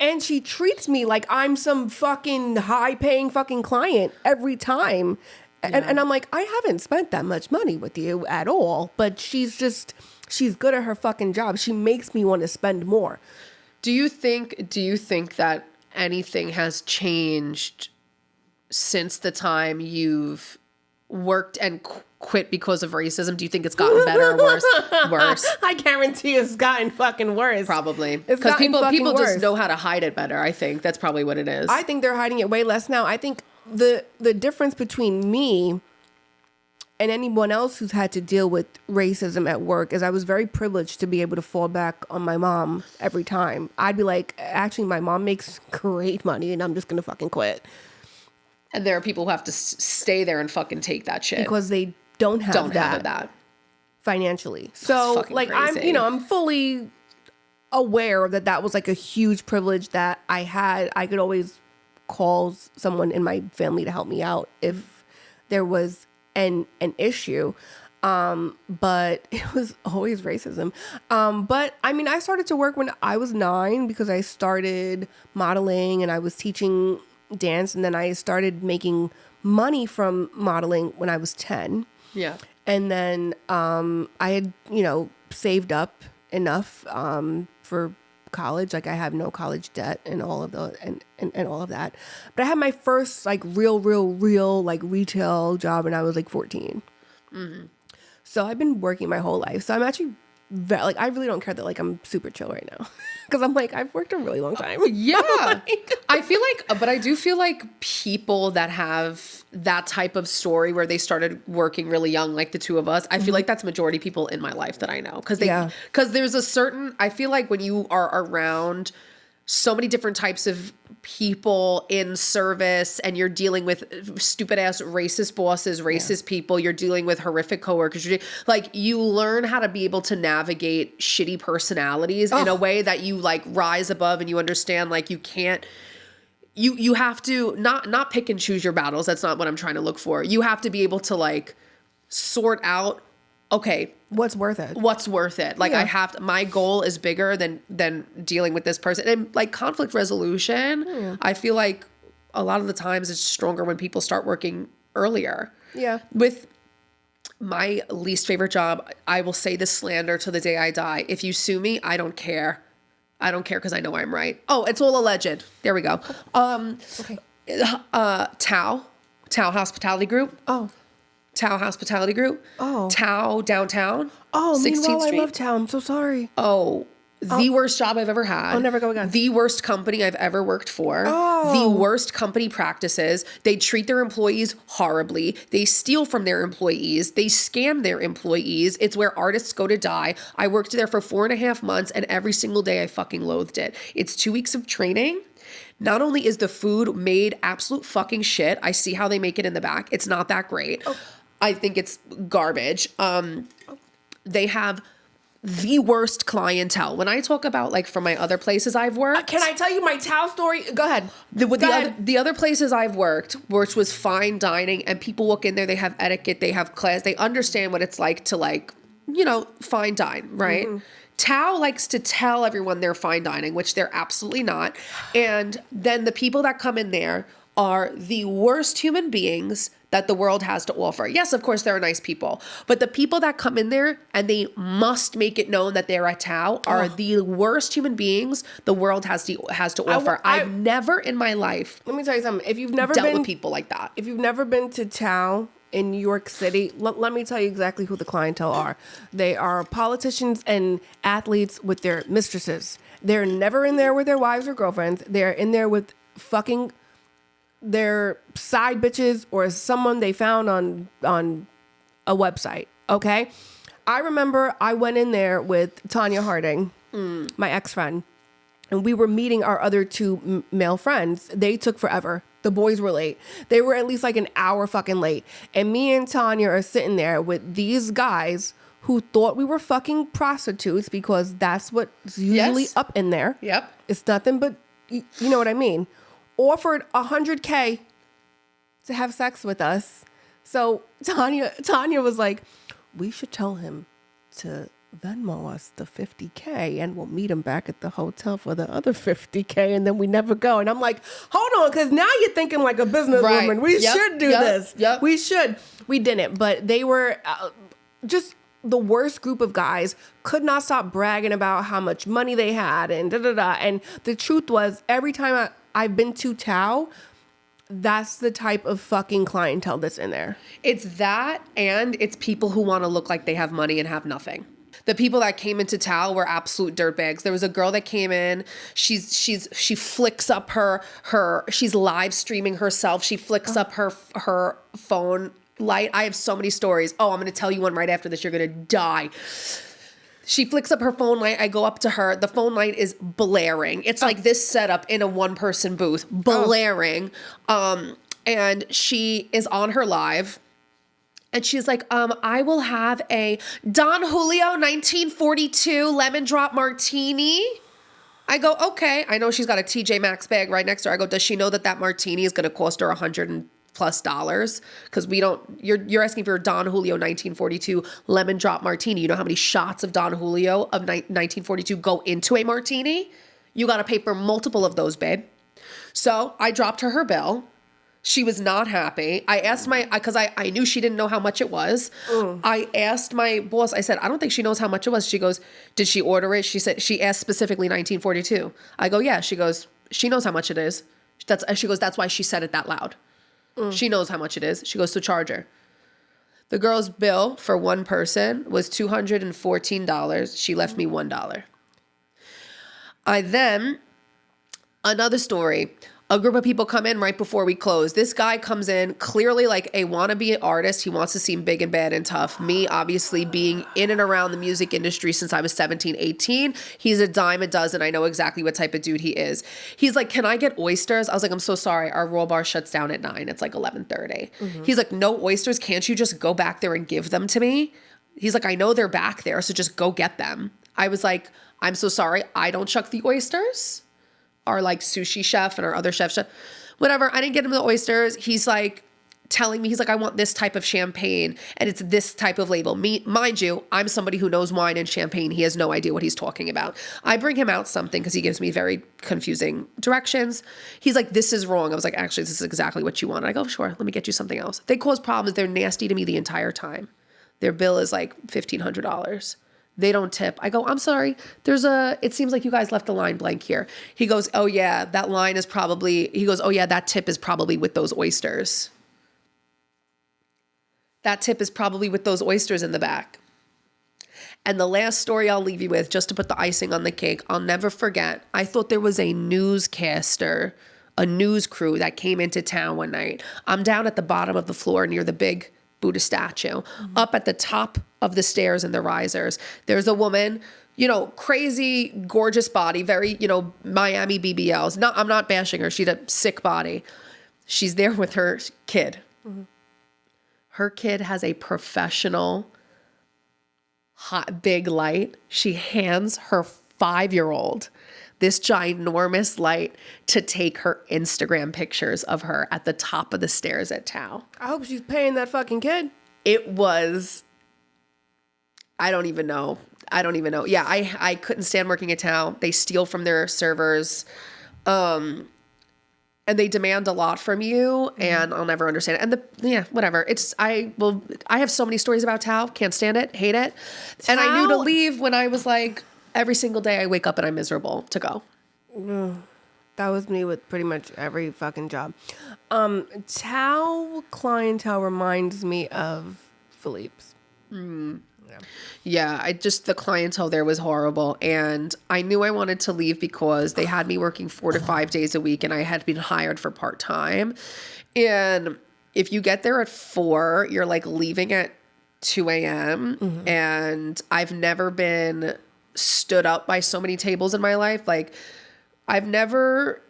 And she treats me like I'm some fucking high-paying fucking client every time. Yeah. And I'm like, I haven't spent that much money with you at all. But she's good at her fucking job. She makes me want to spend more.
Do you think that anything has changed since the time you've worked and quit because of racism? Do you think it's gotten better or worse? Worse.
I guarantee it's gotten fucking worse.
Probably.
It's
Because
gotten
people
worse.
just know how to hide it better. I think that's probably what it is.
I think they're hiding it way less now. I think the difference between me and anyone else who's had to deal with racism at work is I was very privileged to be able to fall back on my mom every time. I'd be like, actually, my mom makes great money and I'm just going to fucking quit.
And there are people who have to stay there and fucking take that shit.
Because they don't have that financially. So like crazy. I'm fully aware that was like a huge privilege that I had. I could always call someone in my family to help me out if there was an issue. But it was always racism. But I mean, I started to work when I was 9 because I started modeling and I was teaching dance, and then I started making money from modeling when I was 10.
Yeah.
And then I had, saved up enough for college. Like I have no college debt and all of and all of that. But I had my first like real like retail job when I was like 14. Mm-hmm. So I've been working my whole life. So I'm actually I really don't care that like I'm super chill right now because I'm like I've worked a really long time.
Yeah. I feel like, but I do feel like people that have that type of story where they started working really young, like the two of us, I feel like that's majority people in my life that I know. Because there's a certain, I feel like when you are around so many different types of people in service and you're dealing with stupid ass racist bosses, racist people, you're dealing with horrific coworkers, like you learn how to be able to navigate shitty personalities in a way that you like rise above and you understand like you can't, you have to not pick and choose your battles. That's not what I'm trying to look for. You have to be able to like sort out, okay,
what's worth it?
Like my goal is bigger than dealing with this person. And like conflict resolution, I feel like a lot of the times it's stronger when people start working earlier.
Yeah.
With my least favorite job, I will say this slander till the day I die. If you sue me, I don't care. I don't care because I know I'm right. Oh, it's all alleged. There we go.
Okay.
Tao Hospitality Group.
Oh.
Tao Hospitality Group.
Oh.
Tao downtown.
Oh,
16th
meanwhile,
Street.
I love Tao. I'm so sorry.
Oh, the worst job I've ever had.
I'll never go again.
The worst company I've ever worked for.
Oh.
The worst company practices. They treat their employees horribly. They steal from their employees. They scam their employees. It's where artists go to die. I worked there for 4.5 months and every single day I fucking loathed it. It's 2 weeks of training. Not only is the food made absolute fucking shit, I see how they make it in the back. It's not that great. Oh. I think it's garbage. They have the worst clientele. When I talk about like from my other places I've worked.
Can I tell you my Tao story? Go ahead.
The other places I've worked, which was fine dining, and people walk in there, they have etiquette, they have class, they understand what it's like to like, fine dine, right? Mm-hmm. Tao likes to tell everyone they're fine dining, which they're absolutely not. And then the people that come in there are the worst human beings that the world has to offer. Yes, of course, there are nice people, but the people that come in there and they must make it known that they're at Tao are the worst human beings the world has to offer. I've never in my life.
Let me tell you something. If you've never
dealt
been
with people like that,
if you've never been to Tao in New York City, let me tell you exactly who the clientele are. They are politicians and athletes with their mistresses. They're never in there with their wives or girlfriends. They're in there with fucking their side bitches or someone they found on a website. Okay. I remember I went in there with Tanya Harding, my ex-friend, and we were meeting our other two male friends. They took forever. The boys were late. They were at least like an hour fucking late. And me and Tanya are sitting there with these guys who thought we were fucking prostitutes because that's what's usually up in there.
Yep.
It's nothing but, you know what I mean? Offered $100K to have sex with us. So Tanya was like, we should tell him to Venmo us the $50K and we'll meet him back at the hotel for the other $50K and then we never go. And I'm like, hold on, because now you're thinking like a businesswoman. Right. We should do this. Yep. We should. We didn't, but they were just the worst group of guys, could not stop bragging about how much money they had and da-da-da. And the truth was, every time I've been to Tao, That's the type of fucking clientele that's in there.
It's that, and it's people who want to look like they have money and have nothing. The people that came into Tao were absolute dirtbags. There was a girl that came in. She flicks up she's live streaming herself. She flicks up her phone light. I have so many stories. Oh, I'm going to tell you one right after this. You're going to die. She flicks up her phone light. I go up to her. The phone light is blaring. It's like this setup in a one-person booth, blaring. And she is on her live. And she's like, I will have a Don Julio 1942 lemon drop martini. I go, okay. I know she's got a TJ Maxx bag right next to her. I go, does she know that martini is going to cost her $100+ because you're asking for a Don Julio 1942 lemon drop martini. You know how many shots of Don Julio of 1942 go into a martini? You got to pay for multiple of those, babe. So I dropped her bill. She was not happy. I asked because I knew she didn't know how much it was. I asked my boss, I said, I don't think she knows how much it was. She goes, did she order it? She said, she asked specifically 1942. I go, yeah. She goes, she knows how much it is. She goes, that's why she said it that loud. She knows how much it is. She goes, to charge her. The girl's bill for one person was $214. She left me $1. Another story. A group of people come in right before we close. This guy comes in clearly like a wannabe artist. He wants to seem big and bad and tough. Me, obviously, being in and around the music industry since I was 17, 18, he's a dime a dozen. I know exactly what type of dude he is. He's like, can I get oysters? I was like, I'm so sorry. Our roll bar shuts down at 9. It's like 11:30. He's like, no oysters. Can't you just go back there and give them to me? He's like, I know they're back there, so just go get them. I was like, I'm so sorry. I don't chuck the oysters. Our like sushi chef and our other chef, whatever. I didn't get him the oysters. He's like telling me, he's like, I want this type of champagne and it's this type of label. Mind you, I'm somebody who knows wine and champagne. He has no idea what he's talking about. I bring him out something because he gives me very confusing directions. He's like, this is wrong. I was like, actually, this is exactly what you want. I go, sure, let me get you something else. They cause problems. They're nasty to me the entire time. Their bill is like $1,500. They don't tip. I go, I'm sorry. It seems like you guys left the line blank here. He goes, oh yeah, that tip is probably with those oysters. That tip is probably with those oysters in the back. And the last story I'll leave you with, just to put the icing on the cake, I'll never forget. I thought there was a newscaster, a news crew that came into town one night. I'm down at the bottom of the floor near the big Buddha statue. Up at the top of the stairs and the risers, there's a woman, crazy, gorgeous body, very, Miami BBLs. I'm not bashing her. She's a sick body. She's there with her kid. Her kid has a professional hot, big light. She hands her 5-year-old this ginormous light to take her Instagram pictures of her at the top of the stairs at Tao.
I hope she's paying that fucking kid.
It was, I don't even know. Yeah, I couldn't stand working at Tao. They steal from their servers. And they demand a lot from you, and I'll never understand it. Whatever. I have so many stories about Tao. Can't stand it. Hate it. And I knew to leave when I was like, every single day I wake up and I'm miserable to go.
That was me with pretty much every fucking job. Tao clientele reminds me of Philippe's.
Yeah, the clientele there was horrible. And I knew I wanted to leave because they had me working 4 to 5 days a week and I had been hired for part-time. And if you get there at 4, you're like leaving at 2 a.m. And I've never been stood up by so many tables in my life. Like I've never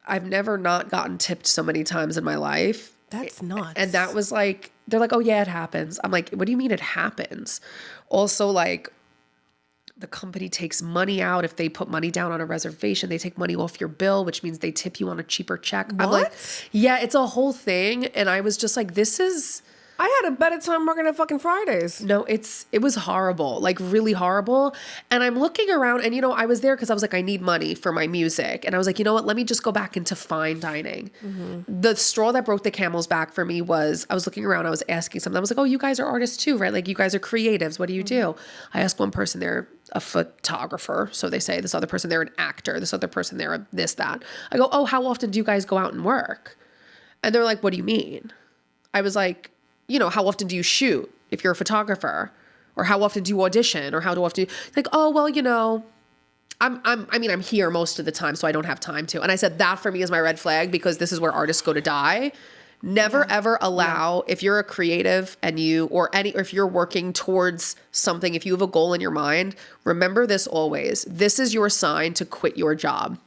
not gotten tipped so many times in my life.
That's nuts.
And that was like, they're like, oh yeah, it happens. I'm like, what do you mean it happens? Also, like, the company takes money out. If they put money down on a reservation, they take money off your bill, which means they tip you on a cheaper check.
What?
I'm like, yeah, it's a whole thing. And I was just like,
I had a better time working at fucking Fridays.
No, it was horrible, like really horrible. And I'm looking around and, I was there because I was like, I need money for my music. And I was like, you know what? Let me just go back into fine dining. The straw that broke the camel's back for me was I was looking around. I was asking something. I was like, oh, you guys are artists too, right? Like you guys are creatives. What do you do? I asked one person, they're a photographer. So they say this other person, they're an actor. This other person, they're this, that. I go, oh, how often do you guys go out and work? And they're like, what do you mean? I was like, you know, how often do you shoot if you're a photographer? Or how often do you audition? Or how often do you, like, oh, well, you know, I'm here most of the time, so I don't have time to. And I said, that for me is my red flag, because this is where artists go to die. Never ever allow, if you're a creative and or if you're working towards something, if you have a goal in your mind, remember this always. This is your sign to quit your job.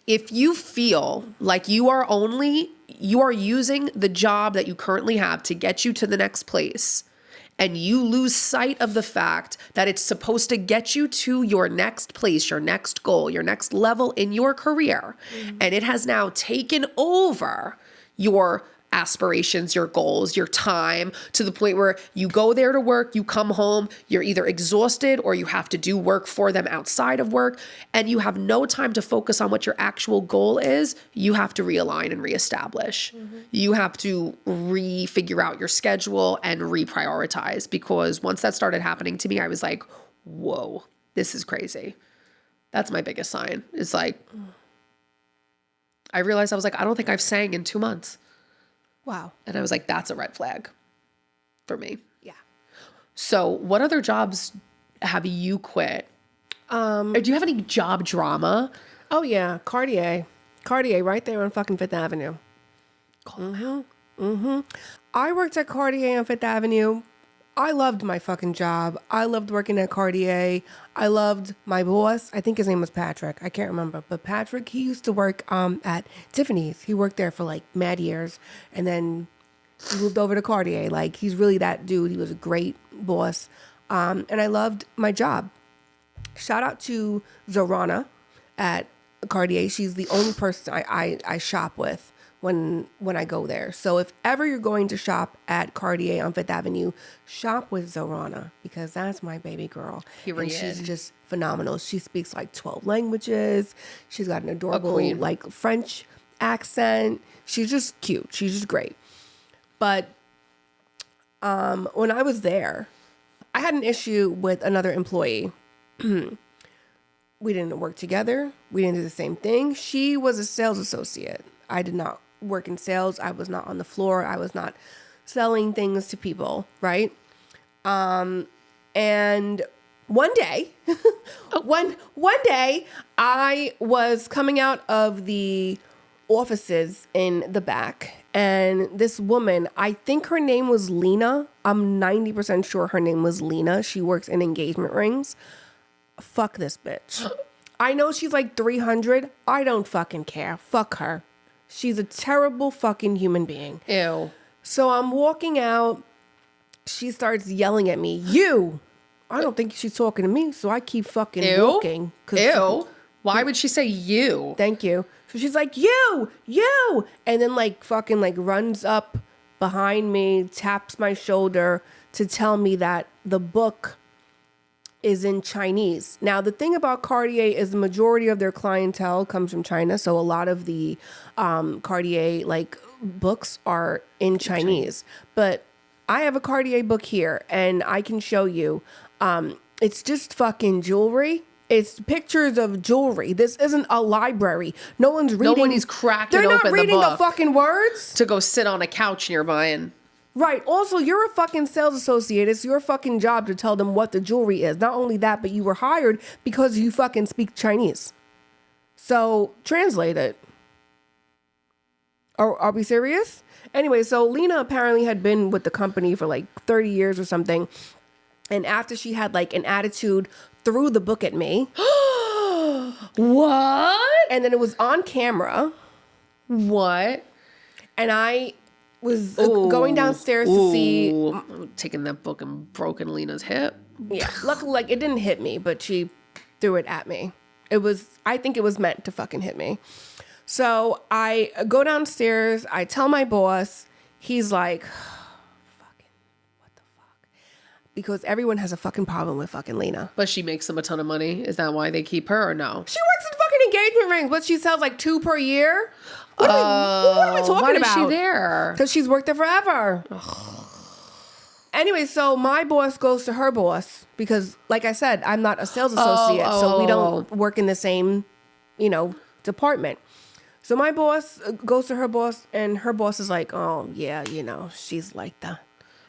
If you feel like you are using the job that you currently have to get you to the next place, and you lose sight of the fact that it's supposed to get you to your next place, your next goal, your next level in your career, and it has now taken over your aspirations, your goals, your time, to the point where you go there to work, you come home, you're either exhausted or you have to do work for them outside of work, and you have no time to focus on what your actual goal is, you have to realign and reestablish. You have to figure out your schedule and reprioritize, because once that started happening to me, I was like, whoa, this is crazy. That's my biggest sign. It's like, I realized, I was like, I don't think I've sang in 2 months.
Wow.
And I was like, that's a red flag for me.
Yeah.
So what other jobs have you quit? Or do you have any job drama?
Oh, yeah. Cartier right there on fucking Fifth Avenue. I worked at Cartier on Fifth Avenue. I loved my fucking job. I loved working at Cartier. I loved my boss. I think his name was Patrick. I can't remember. But Patrick, he used to work at Tiffany's. He worked there for like mad years. And then he moved over to Cartier. Like, he's really that dude. He was a great boss. And I loved my job. Shout out to Zorana at Cartier. She's the only person I shop with when I go there. So if ever you're going to shop at Cartier on Fifth Avenue, shop with Zorana, because that's my baby girl. And she's just phenomenal. She speaks like 12 languages. She's got an adorable like French accent. She's just cute. She's just great. But when I was there, I had an issue with another employee. We didn't work together. We didn't do the same thing. She was a sales associate. I did not work in sales. I was not on the floor. I was not selling things to people, right? And one day, one day, I was coming out of the offices in the back, and this woman, I think her name was Lena. I'm 90% sure her name was Lena. She works in engagement rings. Fuck this bitch. I know she's like 300. I don't fucking care. Fuck her. She's a terrible fucking human being.
Ew.
So I'm walking out. She starts yelling at me. You. I don't think she's talking to me, so I keep fucking walking.
Ew. Why would she say you?
Thank you. So she's like, you. And then like fucking like runs up behind me, taps my shoulder to tell me that the book is in Chinese. Now, the thing about Cartier is the majority of their clientele comes from China. So a lot of the Cartier like books are in Chinese. But I have a Cartier book here and I can show you. It's just fucking jewelry. It's pictures of jewelry. This isn't a library. No one's reading.
Nobody's cracking open the book.
They're not reading the fucking words.
To go sit on a couch nearby and...
Right. Also, you're a fucking sales associate. It's your fucking job to tell them what the jewelry is. Not only that, but you were hired because you fucking speak Chinese. So translate it. Are we serious? Anyway, so Lena apparently had been with the company for like 30 years or something. And after she had like an attitude, threw the book at me.
What?
And then it was on camera.
What?
And I was going downstairs to see.
Taking that book and broken Lena's hip.
Yeah. Luckily, like, it didn't hit me, but she threw it at me. I think it was meant to fucking hit me. So I go downstairs. I tell my boss. He's like, fucking, what the fuck? Because everyone has a fucking problem with fucking Lena.
But she makes them a ton of money. Is that why they keep her or no?
She works in fucking engagement rings, but she sells like 2 per year. What are we talking
why
about?
Why is she there?
Because she's worked there forever. Anyway, so my boss goes to her boss because, like I said, I'm not a sales associate, so we don't work in the same, department. So my boss goes to her boss, and her boss is like, oh, yeah, she's like that.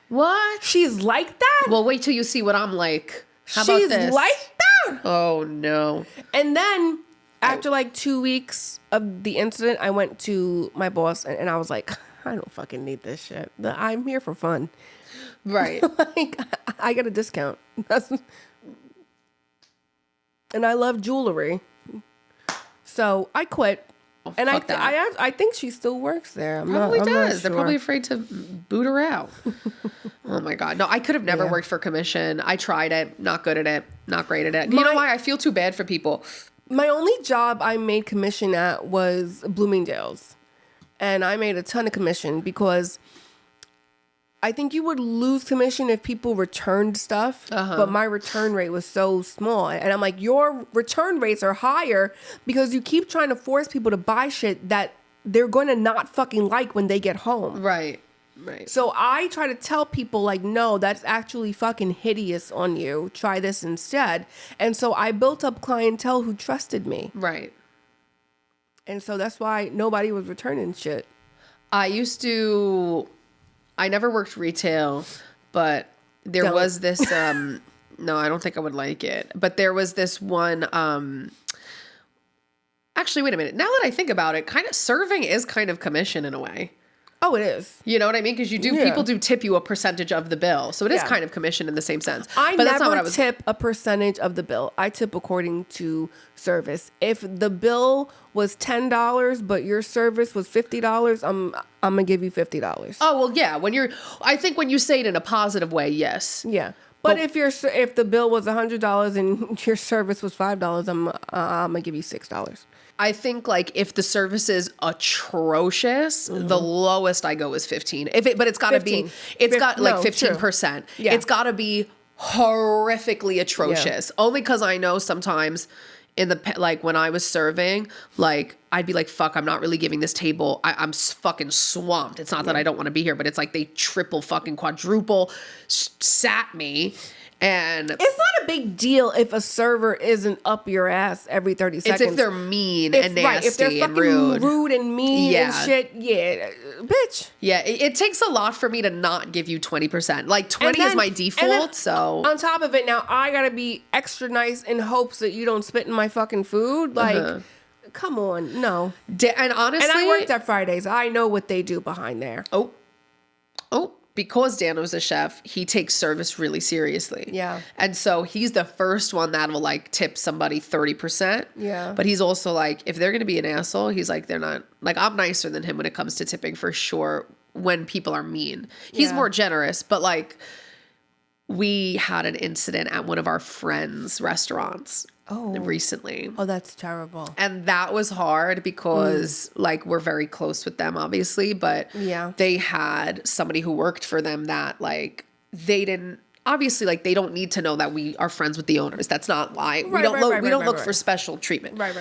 What?
She's like that?
Well, wait till you see what I'm like. How
She's
about this?
like that?
Oh, no.
And then after like 2 weeks of the incident, I went to my boss, and I was like, I don't fucking need this shit. I'm here for fun.
Right.
Like, I get a discount. And I love jewelry. So I quit. And I think she still works there.
Probably
I'm
does.
not
They're
sure.
probably afraid to boot her out. Oh my God. No, I could have never worked for commission. I tried it. Not good at it. Not great at it. You know why? I feel too bad for people.
My only job I made commission at was Bloomingdale's. And I made a ton of commission because I think you would lose commission if people returned stuff, but my return rate was so small. And I'm like, your return rates are higher because you keep trying to force people to buy shit that they're going to not fucking like when they get home.
Right. Right.
So I try to tell people like, no, that's actually fucking hideous on you. Try this instead. And so I built up clientele who trusted me.
Right.
And so that's why nobody was returning shit.
I never worked retail, but there was this, no, I don't think I would like it. But there was this one, actually, wait a minute. Now that I think about it, kind of serving is kind of commission in a way.
Oh, it is.
You know what I mean? Because people do tip you a percentage of the bill. So it is kind of commission in the same sense.
But that's not what I was... tip a percentage of the bill. I tip according to service. If the bill was $10, but your service was $50, I'm going to give you $50.
Oh, well, yeah. I think when you say it in a positive way, yes.
Yeah. But if the bill was $100 and your service was $5, I'm going to give you $6.
I think like if the service is atrocious, the lowest I go is 15. But it's got to be, like 15%. Yeah. It's got to be horrifically atrocious. Yeah. Only because I know sometimes like when I was serving, like I'd be like, fuck, I'm not really giving this table. I'm fucking swamped. It's not that I don't want to be here, but it's like they triple fucking quadruple sat me. And
it's not a big deal if a server isn't up your ass every 30 seconds.
It's if they're mean and nasty
right, if they're fucking rude and mean and shit. Yeah, bitch.
Yeah, it takes a lot for me to not give you 20%. Like 20 is my default, so.
On top of it, now I gotta be extra nice in hopes that you don't spit in my fucking food. Like, come on, no.
And honestly.
And I worked at Fridays. I know what they do behind there.
Oh. Because Dan was a chef, he takes service really seriously.
Yeah.
And so he's the first one that will like tip somebody 30%.
Yeah.
But he's also like, if they're going to be an asshole, he's like, they're not, like I'm nicer than him when it comes to tipping for sure when people are mean. He's more generous, but like we had an incident at one of our friends' restaurants. Recently.
Oh, that's terrible.
And that was hard because like we're very close with them obviously, but they had somebody who worked for them that like they didn't obviously like they don't need to know that we are friends with the owners. That's not why we don't look for special treatment.
Right.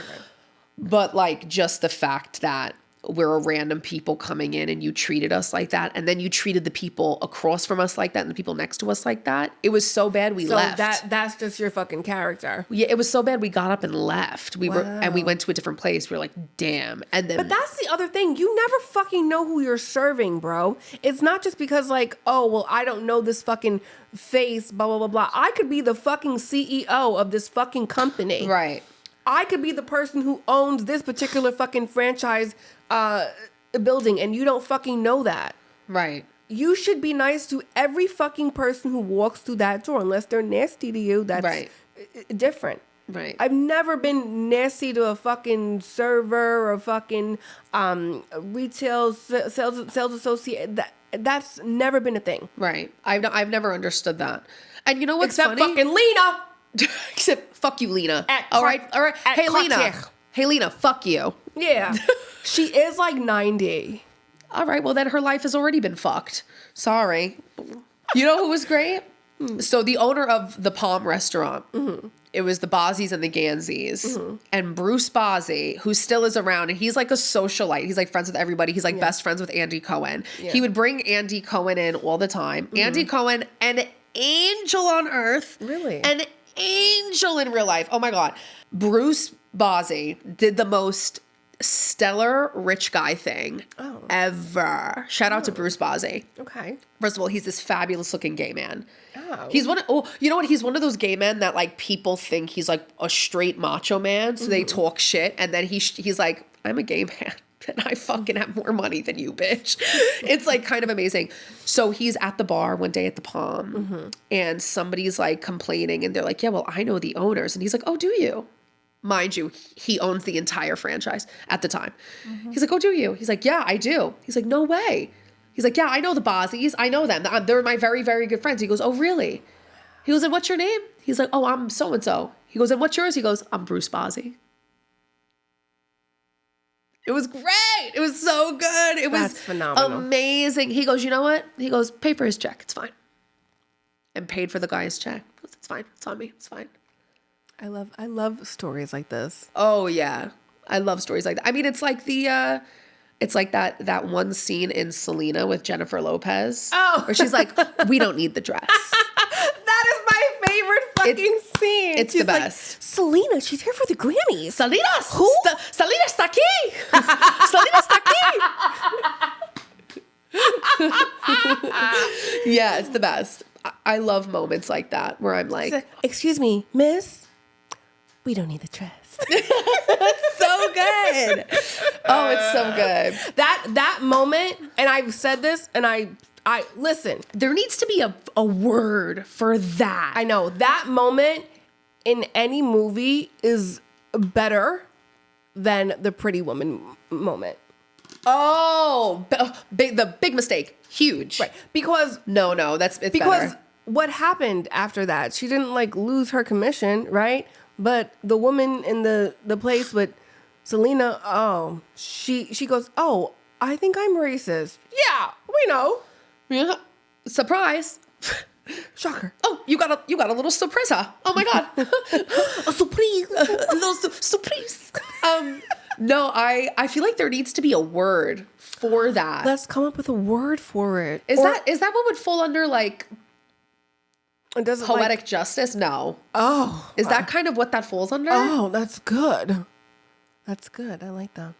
But like just the fact that we're a random people coming in and you treated us like that. And then you treated the people across from us like that and the people next to us like that. It was so bad we left.
That's just your fucking character.
Yeah, it was so bad we got up and left. We went to a different place. We were like, damn. And then,
but that's the other thing. You never fucking know who you're serving, bro. It's not just because like, oh, well, I don't know this fucking face, blah, blah, blah, blah. I could be the fucking CEO of this fucking company.
Right.
I could be the person who owns this particular fucking franchise building and you don't fucking know that.
Right.
You should be nice to every fucking person who walks through that door unless they're nasty to you. That's different.
Right.
I've never been nasty to a fucking server or a fucking retail sales associate. That's never been a thing.
Right. I've never understood that. And you know what's
funny? Except fucking Lena.
Except fuck you, Lena. All right. Hey, Lena. Hey, Lena, fuck you.
Yeah. She is like 90.
All right. Well, then her life has already been fucked. Sorry. You know who was great? So the owner of the Palm restaurant, it was the Bozzies and the Gansies. And Bruce Bozzi, who still is around, and he's like a socialite. He's like friends with everybody. He's like best friends with Andy Cohen. Yeah. He would bring Andy Cohen in all the time. Andy Cohen, an angel on earth.
Really?
An angel in real life. Oh my God. Bruce Bozzi did the most stellar rich guy thing ever. Shout out to Bruce Bozzi.
Okay.
First of all, he's this fabulous looking gay man.
Oh.
He's you know what? He's one of those gay men that like people think he's like a straight macho man. So they talk shit. And then he's like, I'm a gay man and I fucking have more money than you, bitch. It's like kind of amazing. So he's at the bar one day at the Palm and somebody's like complaining and they're like, yeah, well, I know the owners. And he's like, oh, do you? Mind you, he owns the entire franchise at the time. He's like, oh, do you? He's like, yeah, I do. He's like, no way. He's like, yeah, I know the Bozzies. I know them. They're my very, very good friends. He goes, oh, really? He goes, and what's your name? He's like, oh, I'm so-and-so. He goes, and what's yours? He goes, I'm Bruce Bozzi. It was great. It was so good. It was
phenomenal.
Amazing. He goes, you know what? He goes, pay for his check. It's fine. And paid for the guy's check. He goes, it's fine. It's on me. It's fine.
I love stories like this.
Oh yeah. I love stories like that. I mean, it's like it's like that one scene in Selena with Jennifer Lopez.
Oh.
Where she's like, we don't need the dress.
That is my favorite fucking scene.
It's
she's
the best.
Like, Selena, she's here for the Grammys.
Selena,
who?
Selena está aquí. Selena está aquí. Yeah, it's the best. I love moments like that where I'm like,
excuse me, miss, we don't need the dress.
so good. Oh, it's so good.
That moment, and I've said this, and I listen.
There needs to be a word for that.
I know that moment in any movie is better than the Pretty Woman moment.
Oh, the big mistake. Huge.
Right. Because
it's better.
What happened after that? She didn't like lose her commission, right? But the woman in the place with Selena, she goes, oh, I think I'm racist. Yeah, we know.
Yeah. Surprise.
Shocker.
Oh, you got a little surprise. Oh my God.
A surprise.
A little surprise. No, I feel like there needs to be a word for that.
Let's come up with a word for it.
Is that what would fall under like poetic
like,
justice? No.
Oh.
Is that kind of what that falls under?
Oh, that's good. That's good. I like that.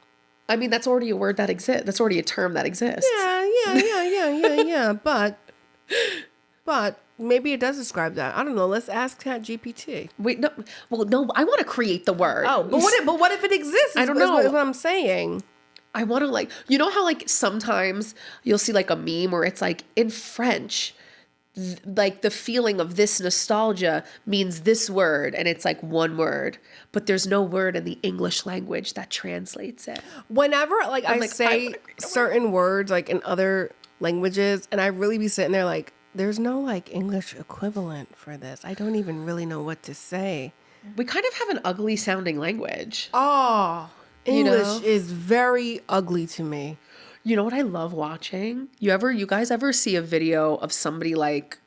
I mean, that's already a word that exists. That's already a term that exists.
Yeah. But maybe it does describe that. I don't know. Let's ask ChatGPT.
Wait, no. Well, no. I want to create the word.
Oh, but what if it exists?
I don't know.
Is what I'm saying.
I want to like, you know how like sometimes you'll see like a meme where it's like in French, like the feeling of this nostalgia means this word, and it's like one word, but there's no word in the English language that translates it.
Whenever like I say certain words like in other languages, and I really be sitting there like, there's no like English equivalent for this. I don't even really know what to say.
We kind of have an ugly sounding language.
Oh, English is very ugly to me.
You know what I love watching? You guys ever see a video of somebody like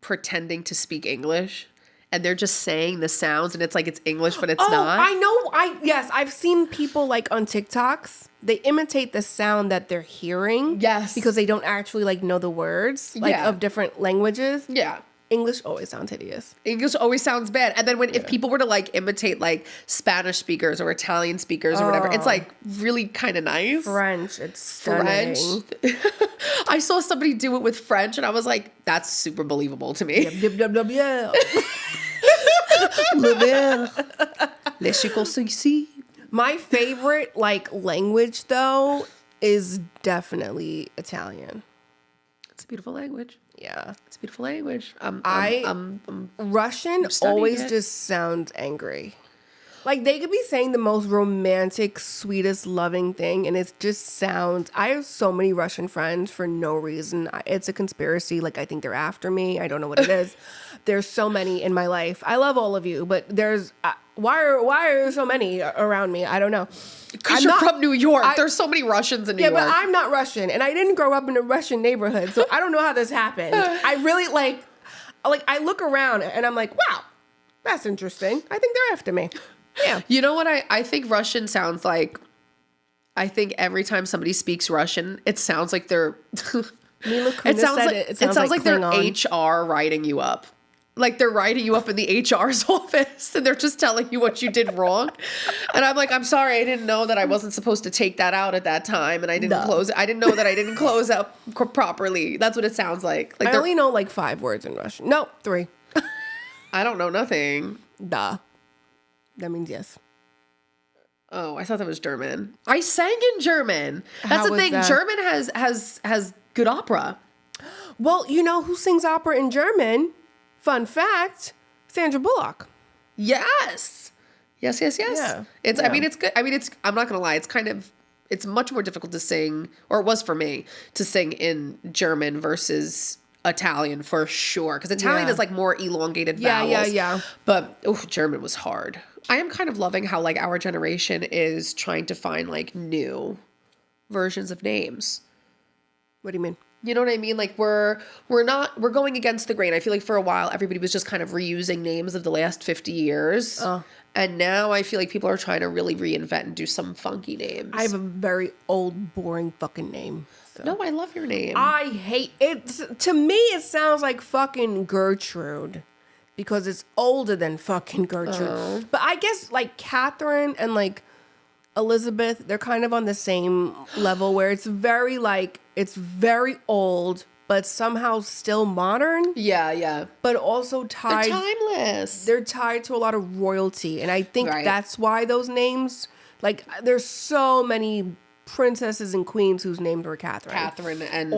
pretending to speak English and they're just saying the sounds and it's like it's English but it's not?
I know. Yes, I've seen people like on TikToks. They imitate the sound that they're hearing.
Yes.
Because they don't actually like know the words like of different languages.
Yeah.
English always sounds hideous.
English always sounds bad. And then if people were to like imitate like Spanish speakers or Italian speakers or whatever, it's like really kind of nice.
French, it's stunning.
French. I saw somebody do it with French and I was like, that's super believable to me. Les chicos sont ici.
My favorite like language though is definitely Italian.
It's a beautiful language.
Yeah.
It's a beautiful language.
Russian always just sounds angry. Like they could be saying the most romantic, sweetest, loving thing, and it just sounds. I have so many Russian friends for no reason. It's a conspiracy. Like I think they're after me. I don't know what it is. There's so many in my life. I love all of you, but there's why are there so many around me? I don't know.
Because you're from New York. There's so many Russians in New York.
Yeah, but I'm not Russian, and I didn't grow up in a Russian neighborhood, so I don't know how this happened. I really like I look around and I'm like, wow, that's interesting. I think they're after me. Yeah.
You know what I think Russian sounds like? I think every time somebody speaks Russian, it sounds like they're.
It sounds like
they're HR writing you up. Like they're writing you up in the HR's office and they're just telling you what you did wrong. And I'm like, I'm sorry, I didn't know that I wasn't supposed to take that out at that time. And I didn't close it. I didn't know that I didn't close out properly. That's what it sounds like.
I only know like 5 words in Russian. No, 3.
I don't know nothing.
Da. That means yes.
Oh, I thought that was German. I sang in German. That's
How
the thing.
that?
German has good opera.
Well, you know who sings opera in German? Fun fact, Sandra Bullock.
Yes. Yes.
Yeah.
It's,
Yeah.
I mean, it's good. I mean, I'm not going to lie. It's much more difficult to sing, or it was for me, to sing in German versus Italian for sure. Because Italian is like more elongated vowels.
Yeah.
But German was hard. I am kind of loving how like our generation is trying to find like new versions of names.
What do you mean?
You know what I mean? Like we're going against the grain. I feel like for a while everybody was just kind of reusing names of the last 50 years. And now I feel like people are trying to really reinvent and do some funky names.
I have a very old, boring fucking name. So.
No, I love your name.
I hate it. To me, it sounds like fucking Gertrude because it's older than fucking Gertrude. But I guess like Catherine and like Elizabeth, they're kind of on the same level where it's very like, it's very old, but somehow still modern.
Yeah.
But also tied.
They're timeless.
They're tied to a lot of royalty. And I think that's why those names, like, there's so many princesses and queens whose names were Catherine.
And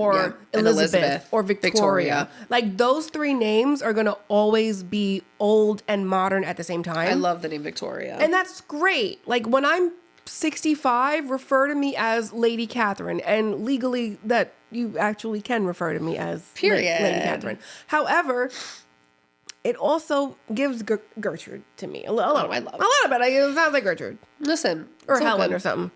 Elizabeth or Victoria. Like, those 3 names are going to always be old and modern at the same time.
I love the name Victoria.
And that's great. Like, when I'm 65, refer to me as Lady Catherine, and legally that you actually can refer to me as Lady Catherine. However, it also gives Gertrude to me a little.
I love it.
A little bit. It sounds like Gertrude
Listen,
or Helen or something.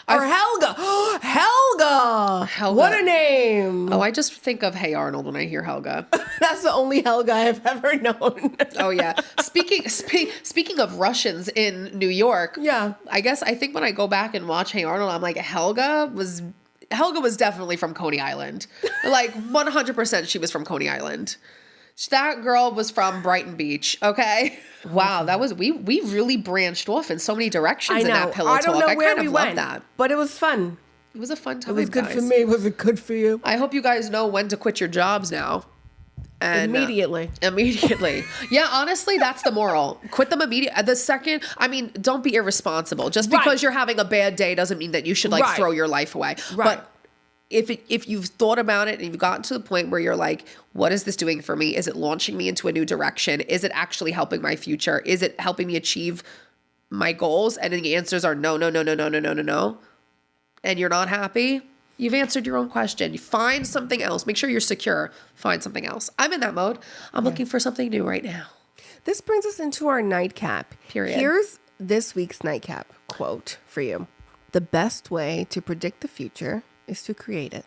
Or Helga. Helga. What a name.
Oh, I just think of Hey Arnold when I hear Helga.
That's the only Helga I've ever known.
Oh, yeah. Speaking of Russians in New York.
Yeah.
I think when I go back and watch Hey Arnold, I'm like, Helga was definitely from Coney Island. Like 100% she was from Coney Island. That girl was from Brighton Beach, okay? Wow, we really branched off in so many directions in that pillow talk.
I don't know where we
love
went,
that.
But it was fun.
It was a fun time.
It was good
guys.
for me. Was it good for you?
I hope you guys know when to quit your jobs now. And,
immediately.
Yeah, honestly, that's the moral. Quit them immediately. The second, don't be irresponsible. Just because you're having a bad day doesn't mean that you should throw your life away.
Right.
But if you've thought about it and you've gotten to the point where you're like, what is this doing for me? Is it launching me into a new direction? Is it actually helping my future? Is it helping me achieve my goals? And the answers are no. And you're not happy, you've answered your own question. You find something else. Make sure you're secure. Find something else. I'm in that mode. I'm looking for something new right now.
This brings us into our nightcap.
Period.
Here's this week's nightcap quote for you. The best way to predict the future is to create it.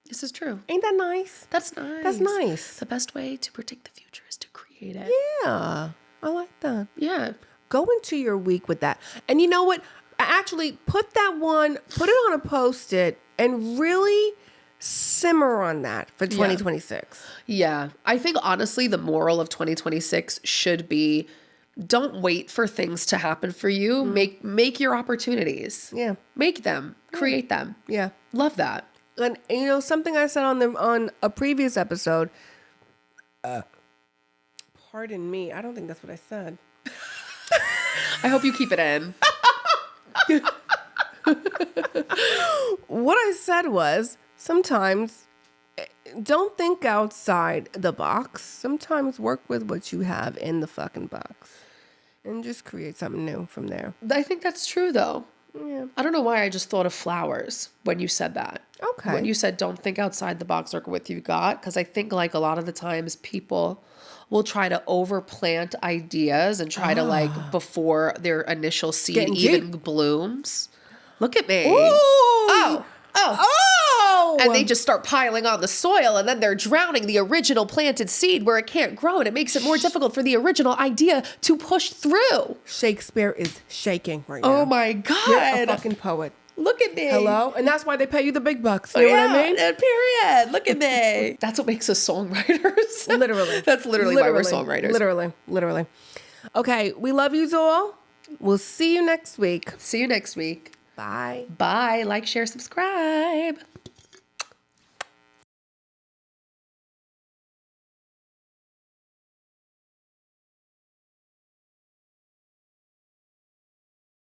This is true.
Ain't that nice?
That's nice.
That's nice.
The best way to predict the future is to create it.
Yeah, I like that.
Yeah.
Go into your week with that. And you know what? Actually, put it on a Post-it and really simmer on that for 2026.
Yeah. I think honestly, the moral of 2026 should be don't wait for things to happen for you. Make your opportunities.
Yeah.
Make them. Create them.
Yeah.
Love that.
And you know, something I said on a previous episode, pardon me, I don't think that's what I said.
I hope you keep it in.
What I said was, sometimes don't think outside the box. Sometimes work with what you have in the fucking box and just create something new from there.
I think that's true though.
Yeah.
I don't know why I just thought of flowers when you said that.
Okay.
When you said don't think outside the box, work with what you got. Because I think like a lot of the times people will try to overplant ideas and try to before their initial seed even blooms. Look at me.
Ooh.
Oh. And they just start piling on the soil, and then they're drowning the original planted seed where it can't grow, and it makes it more difficult for the original idea to push through.
Shakespeare is shaking right now.
Oh my God.
You're a fucking poet.
Look at me.
Hello? And that's why they pay you the big bucks. You know what I mean?
Period. Look at me. That's what makes us songwriters.
Literally.
That's literally why we're songwriters.
Literally. Okay, we love you all. We'll see you next week.
See you next week.
Bye.
Bye. Like, share, subscribe.